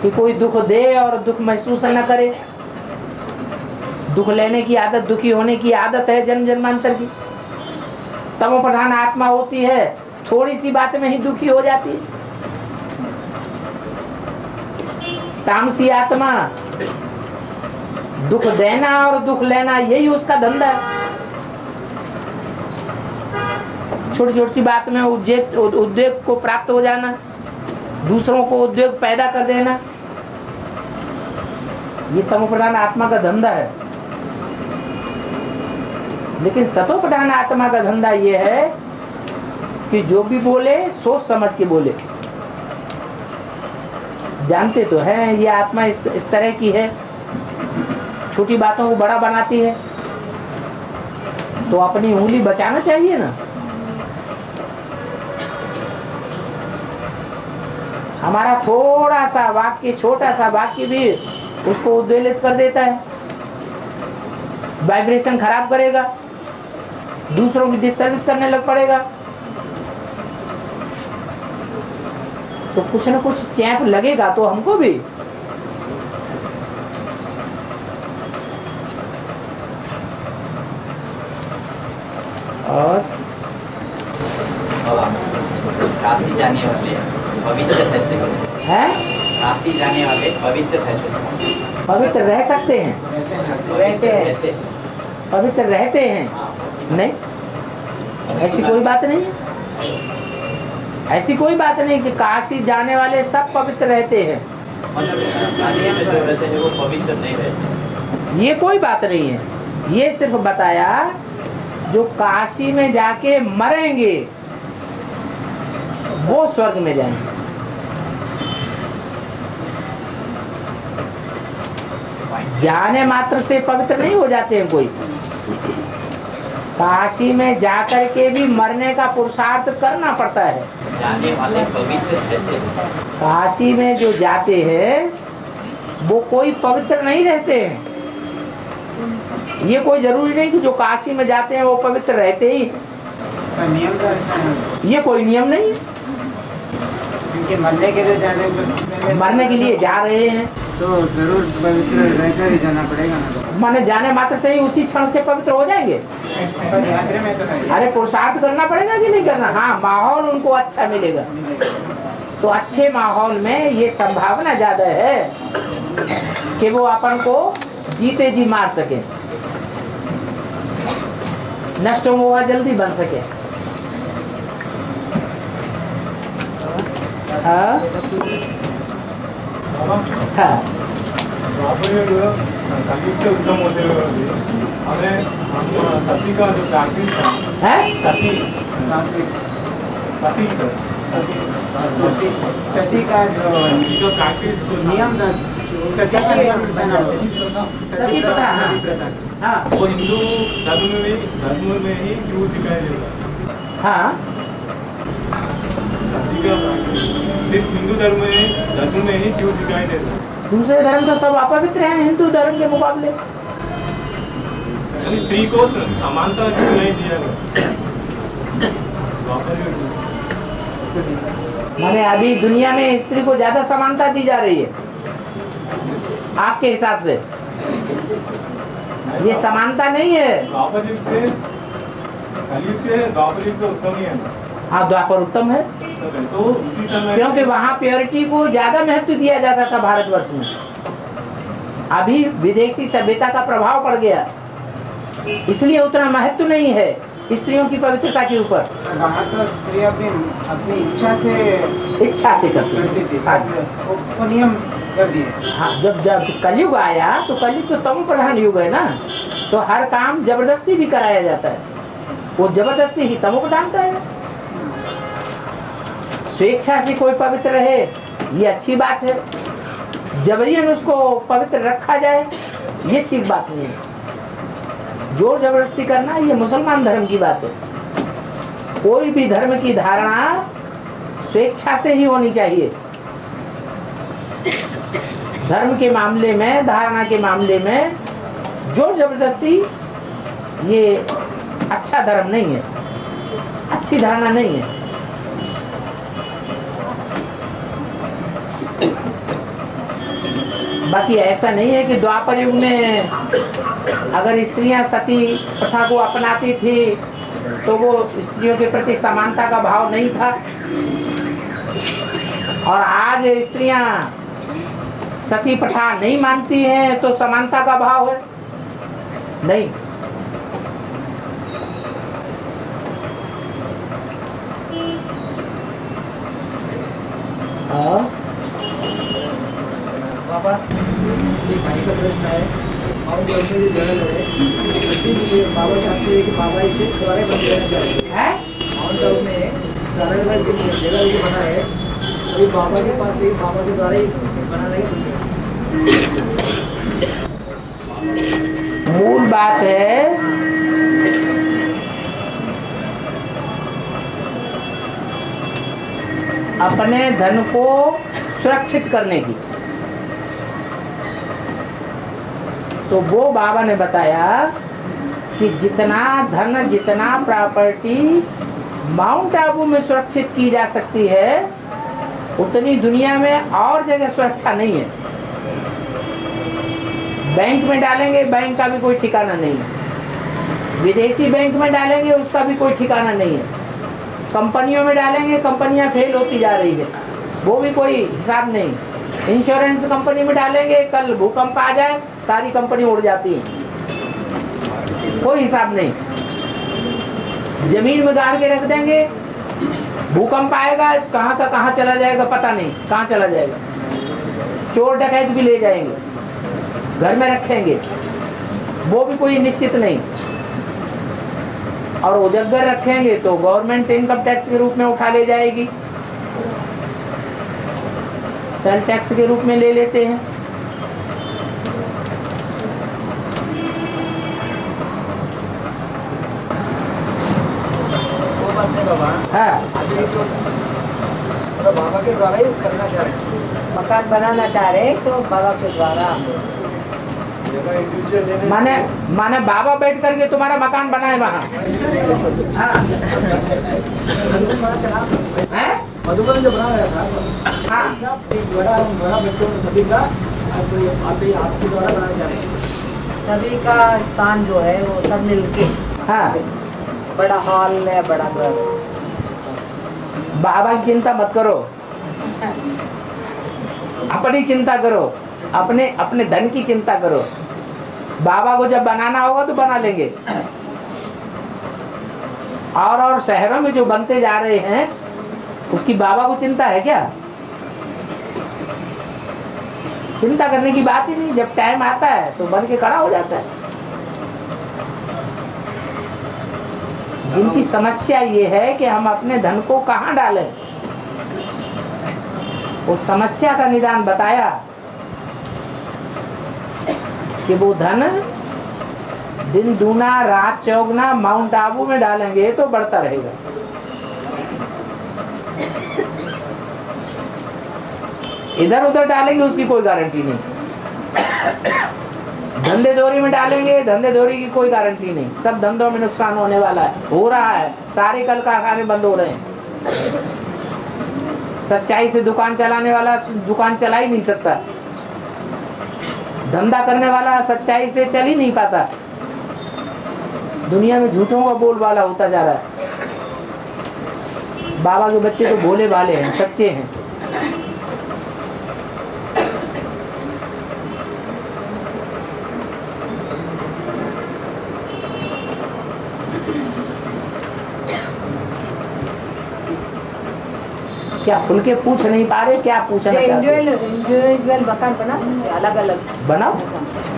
कि कोई दुख दे और दुख महसूस न करे। दुख लेने की आदत, दुखी होने की आदत है जन्म जन्मांतर की। तमो प्रधान आत्मा होती है, थोड़ी सी बात में ही दुखी हो जाती है। तामसी आत्मा दुख देना और दुख लेना यही उसका धंधा है। छोटी छोटी सी बात में उद्वेग को प्राप्त हो जाना, दूसरों को उद्वेग पैदा कर देना, ये तमो प्रधान आत्मा का धंधा है। लेकिन सतो प्रधान आत्मा का धंधा ये है कि जो भी बोले सोच समझ के बोले। जानते तो हैं ये आत्मा इस तरह की है, छोटी बातों को बड़ा बनाती है, तो अपनी उंगली बचाना चाहिए ना। हमारा थोड़ा सा वाक्य, छोटा सा वाक्य भी उसको उद्वेलित कर देता है, वाइब्रेशन खराब करेगा, दूसरों की डिसर्विस करने लग पड़ेगा। तो कुछ न कुछ चैप लगेगा तो हमको भी। और काशी जाने वाले पवित्र है, काशी जाने वाले पवित्र पवित्र रह सकते हैं, रहते पवित्र रहते हैं। नहीं, ऐसी कोई बात नहीं है, ऐसी कोई बात नहीं कि काशी जाने वाले सब पवित्र रहते हैं, वो पवित्र नहीं रहते। ये कोई बात नहीं है। ये सिर्फ बताया जो काशी में जाके मरेंगे वो स्वर्ग में जाएंगे। जाने मात्र से पवित्र नहीं हो जाते हैं कोई, काशी में जाकर के भी मरने का पुरुषार्थ करना पड़ता है। जाने वाले पवित्र रहते हैं। काशी में जो जाते हैं वो कोई पवित्र नहीं रहते हैं। ये कोई जरूरी नहीं कि जो काशी में जाते हैं वो पवित्र रहते ही। नियम तो ऐसा है, ये कोई नियम नहीं है, क्योंकि मरने के लिए जाने पर मरने के लिए जा रहे हैं तो जरूर पवित्र रहकर ही जाना पड़ेगा ना। माने जाने मात्र से ही उसी क्षण से पवित्र हो जाएंगे। पर यात्रा में तो नहीं। अरे पुरुषार्थ करना पड़ेगा कि नहीं करना। हाँ, माहौल उनको अच्छा मिलेगा, तो अच्छे माहौल में ये संभावना ज्यादा है कि वो अपन को जीते जी मार सके, नष्ट हुआ जल्दी बन सके। हाँ हाँ, कलयुग से उत्तम होते हुए भी हमें हम सती का जो प्रैक्टिस है, सती सती सर सती सती का जो प्रैक्टिस नियम था, सती का नियम बताना होगा। सती प्रथा, हाँ। सती प्रथा। हाँ वो हिंदू धर्म में ही क्यों दिखाई देता है? हाँ, सती का सिर्फ हिंदू धर्म में ही क्यों दिखाई देता है? दूसरे धर्म तो सब अपवित्र हैं हिंदू धर्म के मुकाबले। यानी स्त्री को समानता क्यों नहीं दिया गया? माने अभी दुनिया में स्त्री को ज्यादा समानता दी जा रही है आपके हिसाब से? ये समानता नहीं है। द्वापर युग से कलयुग से द्वापर युग तो उत्तम ही है ना। हाँ, द्वापर उत्तम है, तो उसी समय क्योंकि वहाँ प्योरिटी को ज्यादा महत्व दिया जाता था भारतवर्ष में। अभी विदेशी सभ्यता का प्रभाव पड़ गया, इसलिए उतना महत्व नहीं है स्त्रियों की पवित्रता के ऊपर। वहाँ तो स्त्री अपनी इच्छा से करती थी, हाँ। वो नियम कर दिए। हाँ, जब कलयुग आया तो कलयुग तो तमो प्रधान युग है ना, तो हर काम जबरदस्ती भी कराया जाता है, वो जबरदस्ती ही तमो प्रधानता है। स्वेच्छा से कोई पवित्र रहे ये अच्छी बात है, जबरियन उसको पवित्र रखा जाए ये ठीक बात नहीं है। जोर जबरदस्ती करना ये मुसलमान धर्म की बात है। कोई भी धर्म की धारणा स्वेच्छा से ही होनी चाहिए। धर्म के मामले में, धारणा के मामले में जोर जबरदस्ती ये अच्छा धर्म नहीं है, अच्छी धारणा नहीं है। बाकी ऐसा नहीं है कि द्वापर युग में अगर स्त्रियां सती प्रथा को अपनाती थी तो वो स्त्रियों के प्रति समानता का भाव नहीं था, और आज स्त्रियां सती प्रथा नहीं मानती हैं तो समानता का भाव है नहीं। बाबा एक भाई का प्रश्न है, और जो अपने जगह है बाबा चाहते हैं कि बाबा इसे दोबारा बंद करना चाहिए। माउंट आबू में अलग जगह जो बना है सभी बाबा के पास, बाबा के द्वारा ही बनाने मूल बात है अपने धन को सुरक्षित करने की। तो वो बाबा ने बताया कि जितना धन, जितना प्रॉपर्टी माउंट आबू में सुरक्षित की जा सकती है, उतनी दुनिया में और जगह सुरक्षा नहीं है। बैंक में डालेंगे, बैंक का भी कोई ठिकाना नहीं है। विदेशी बैंक में डालेंगे, उसका भी कोई ठिकाना नहीं है। कंपनियों में डालेंगे, कंपनियां फेल होती जा रही है, वो भी कोई हिसाब नहीं। इंश्योरेंस कंपनी में डालेंगे, कल भूकंप आ जाए, सारी कंपनी उड़ जाती है, कोई हिसाब नहीं। जमीन में गाड़ के रख देंगे, भूकंप आएगा, कहाँ का कहाँ चला जाएगा पता नहीं, कहाँ चला जाएगा। चोर डकैत भी ले जाएंगे, घर में रखेंगे, वो भी कोई निश्चित नहीं। और उजागर रखेंगे तो गवर्नमेंट इनकम टैक्स के रूप में उठा ले जाएगी, सेल टैक्स के रूप में ले लेते हैं। हाँ, बाबा के द्वारा ही करना चाह रहे हैं, मकान बनाना चाह रहे हैं तो बाबा के द्वारा। माने बाबा बैठ करके तुम्हारा मकान बनाए वहाँ। हाँ, मधुबन जो बना रहा था, हाँ, सब एक बड़ा बच्चों सभी का आपके द्वारा बनाना चाह रहे हैं। सभी का स्थान जो है वो सब मिलके, हाँ, बड़ा हॉल है, बड़ा घर। बाबा की चिंता मत करो, अपनी चिंता करो, अपने अपने धन की चिंता करो। बाबा को जब बनाना होगा तो बना लेंगे। और शहरों में जो बनते जा रहे हैं, उसकी बाबा को चिंता है क्या? चिंता करने की बात ही नहीं। जब टाइम आता है तो बन के खड़ा हो जाता है। जिनकी समस्या ये है कि हम अपने धन को कहाँ डालें, उस समस्या का निदान बताया कि वो धन दिन दूना रात चौगुना माउंट आबू में डालेंगे तो बढ़ता रहेगा। इधर उधर डालेंगे उसकी कोई गारंटी नहीं। धंधे दोरी में डालेंगे, धंधे दोरी की कोई गारंटी नहीं। सब धंधों में नुकसान होने वाला है, हो रहा है। सारे कल कारखाने बंद हो रहे हैं। सच्चाई से दुकान चलाने वाला दुकान चला ही नहीं सकता। धंधा करने वाला सच्चाई से चल ही नहीं पाता। दुनिया में झूठों का बोलबाला होता जा रहा है। बाबा के बच्चे तो भोले भाले हैं, सच्चे हैं। क्या खुल के पूछ नहीं पा रहे, क्या पूछना चाहते हैं? इंडिविजुअल मकान बना सकते हैं, अलग अलग बनाओ।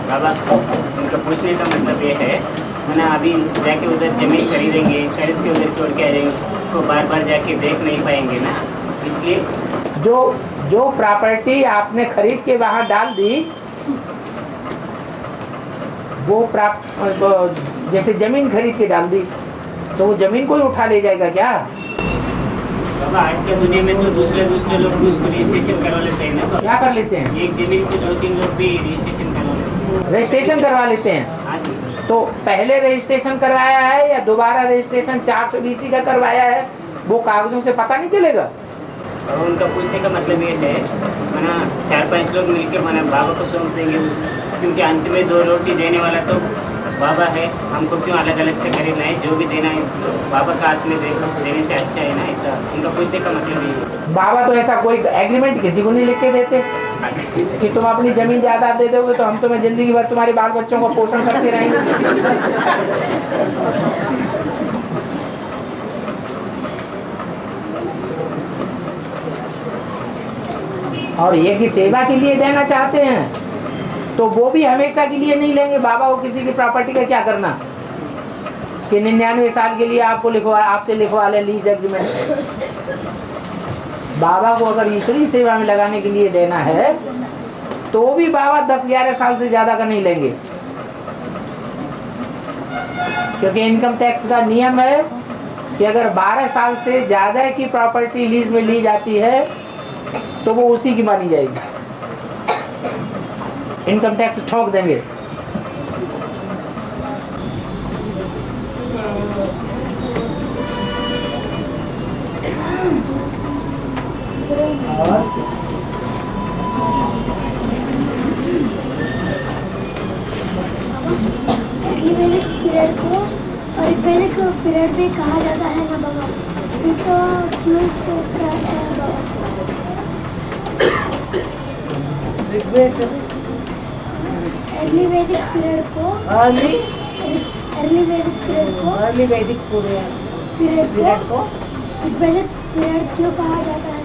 बाबा उनका पूछने का मतलब ये है, मैंने अभी जाके उधर जमीन खरीदेंगे, खरीद के उधर छोड़ के आ जाएंगे, तो बार बार जाके देख नहीं पाएंगे ना। इसलिए जो प्रॉपर्टी आपने खरीद के वहाँ डाल दी, वो जैसे जमीन खरीद के डाल दी, तो वो जमीन कोई उठा ले जाएगा क्या? बाबा आज के दुनिया में तो दूसरे लोग भी उसको रजिस्ट्रेशन करवा लेते हैं ना। क्या कर लेते हैं? एक जमीन को 2-3 लोग भी रजिस्ट्रेशन करवा लेते हैं। रजिस्ट्रेशन करवा लेते हैं। हाँ जी। तो पहले रजिस्ट्रेशन करवाया है या दोबारा रजिस्ट्रेशन 420 का करवाया है, वो कागजों से पता नहीं चलेगा। और उनका पूछने का मतलब ये है, माना 4-5 लोग मिलकर माना बाबा को सौंप देंगे, क्योंकि अंत में 2 रोटी देने वाला तो बाबा है। हमको क्यों अलग अलग से खरीदना है? जो भी देना है बाबा का हाथ में देने से अच्छा है ना। ऐसा उनका पूछने का मतलब ये है। बाबा तो ऐसा कोई एग्रीमेंट किसी को नहीं लिख के देते कि तुम अपनी जमीन जायदाद दे दोगे तो हम तुम्हें जिंदगी भर तुम्हारे बाल बच्चों को पोषण करते रहेंगे। और ये की सेवा के लिए देना चाहते हैं तो वो भी हमेशा के लिए नहीं लेंगे। बाबा को किसी की प्रॉपर्टी का क्या करना कि 99 साल के लिए आपसे लिखवा ले लीज एग्रीमेंट। बाबा को अगर ईश्वरीय सेवा में लगाने के लिए देना है तो भी बाबा 10-11 साल से ज्यादा का नहीं लेंगे। क्योंकि इनकम टैक्स का नियम है कि अगर 12 साल से ज़्यादा की प्रॉपर्टी लीज में ली जाती है तो वो उसी की मानी जाएगी, इनकम टैक्स ठोक देंगे। वैदिक पीरियड को और वैदिक पीरियड भी कहा जाता है ना बाबा, तो क्यों तो कहते हैं बाबा? अर्ली वैदिक पीरियड को अर्ली वैदिक पीरियड को वैदिक पीरियड क्यों कहा जाता है?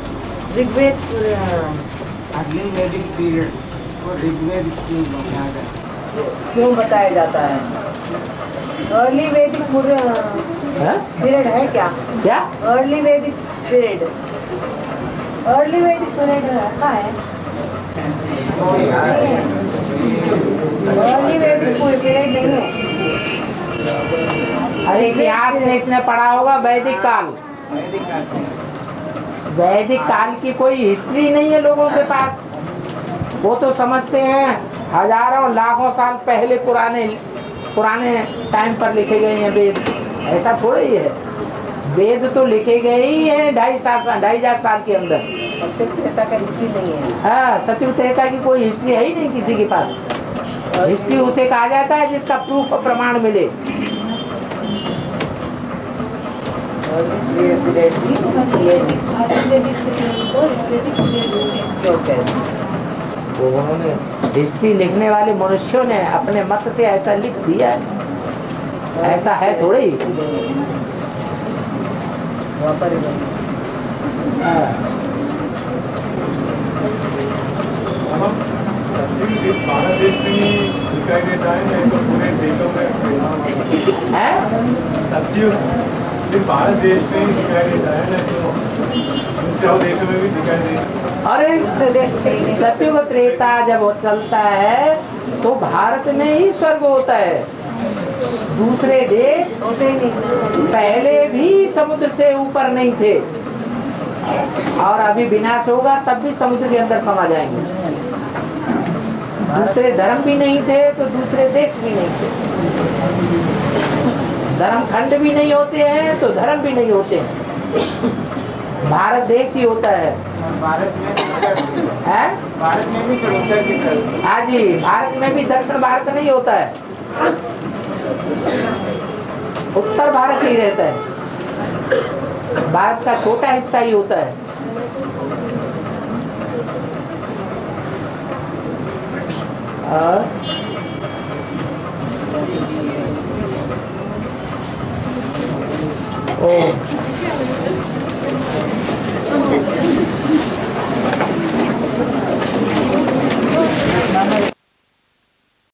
ऋग्वेद अर्ली वैदिक पीरियड को ऋग्वेद क्यों बताया जाता है? अर्ली वैदिक पीरियड है क्या? क्या अर्ली वैदिक पीरियड रखा है? अर्ली वैदिक पीरियड नहीं है। अरे इतिहास में इसने पढ़ा होगा वैदिक काल। वैदिक काल की कोई हिस्ट्री नहीं है लोगों के पास। वो तो समझते हैं हजारों लाखों साल पहले पुराने टाइम पर लिखे गए हैं वेद। ऐसा थोड़ा ही है, वेद तो लिखे गए ही हैं 2,500 साल के अंदर। सत्युग त्रेता का हिस्ट्री नहीं है। हाँ, सत्युग त्रेता की कोई हिस्ट्री है ही नहीं किसी के पास। हिस्ट्री उसे कहा जाता है जिसका प्रूफ और प्रमाण मिले। उन्होंने हिस्ट्री लिखने वाले मनुष्यों ने अपने मत से ऐसा लिख दिया, ऐसा है थोड़ी। सिर्फ भारत देश में ही दिखाई देता है, नहीं तो पूरे देशों में सचिव सिर्फ भारत देश में ही दिखाई देता है, नहीं तो दूसरे देशों में भी दिखाई देता है। अरे सत्युग त्रेता जब वो चलता है तो भारत में ही स्वर्ग होता है। दूसरे देश पहले भी समुद्र से ऊपर नहीं थे, और अभी विनाश होगा तब भी समुद्र के अंदर समा जाएंगे। दूसरे धर्म भी नहीं थे तो दूसरे देश भी नहीं थे। धर्म खंड भी नहीं होते हैं तो धर्म भी नहीं होते हैं। भारत देश ही होता है। भारत में भी उत्तर की तरफ। हाँ जी, भारत में भी दक्षिण भारत नहीं होता है, उत्तर भारत ही रहता है। भारत का छोटा हिस्सा ही होता है। और ओ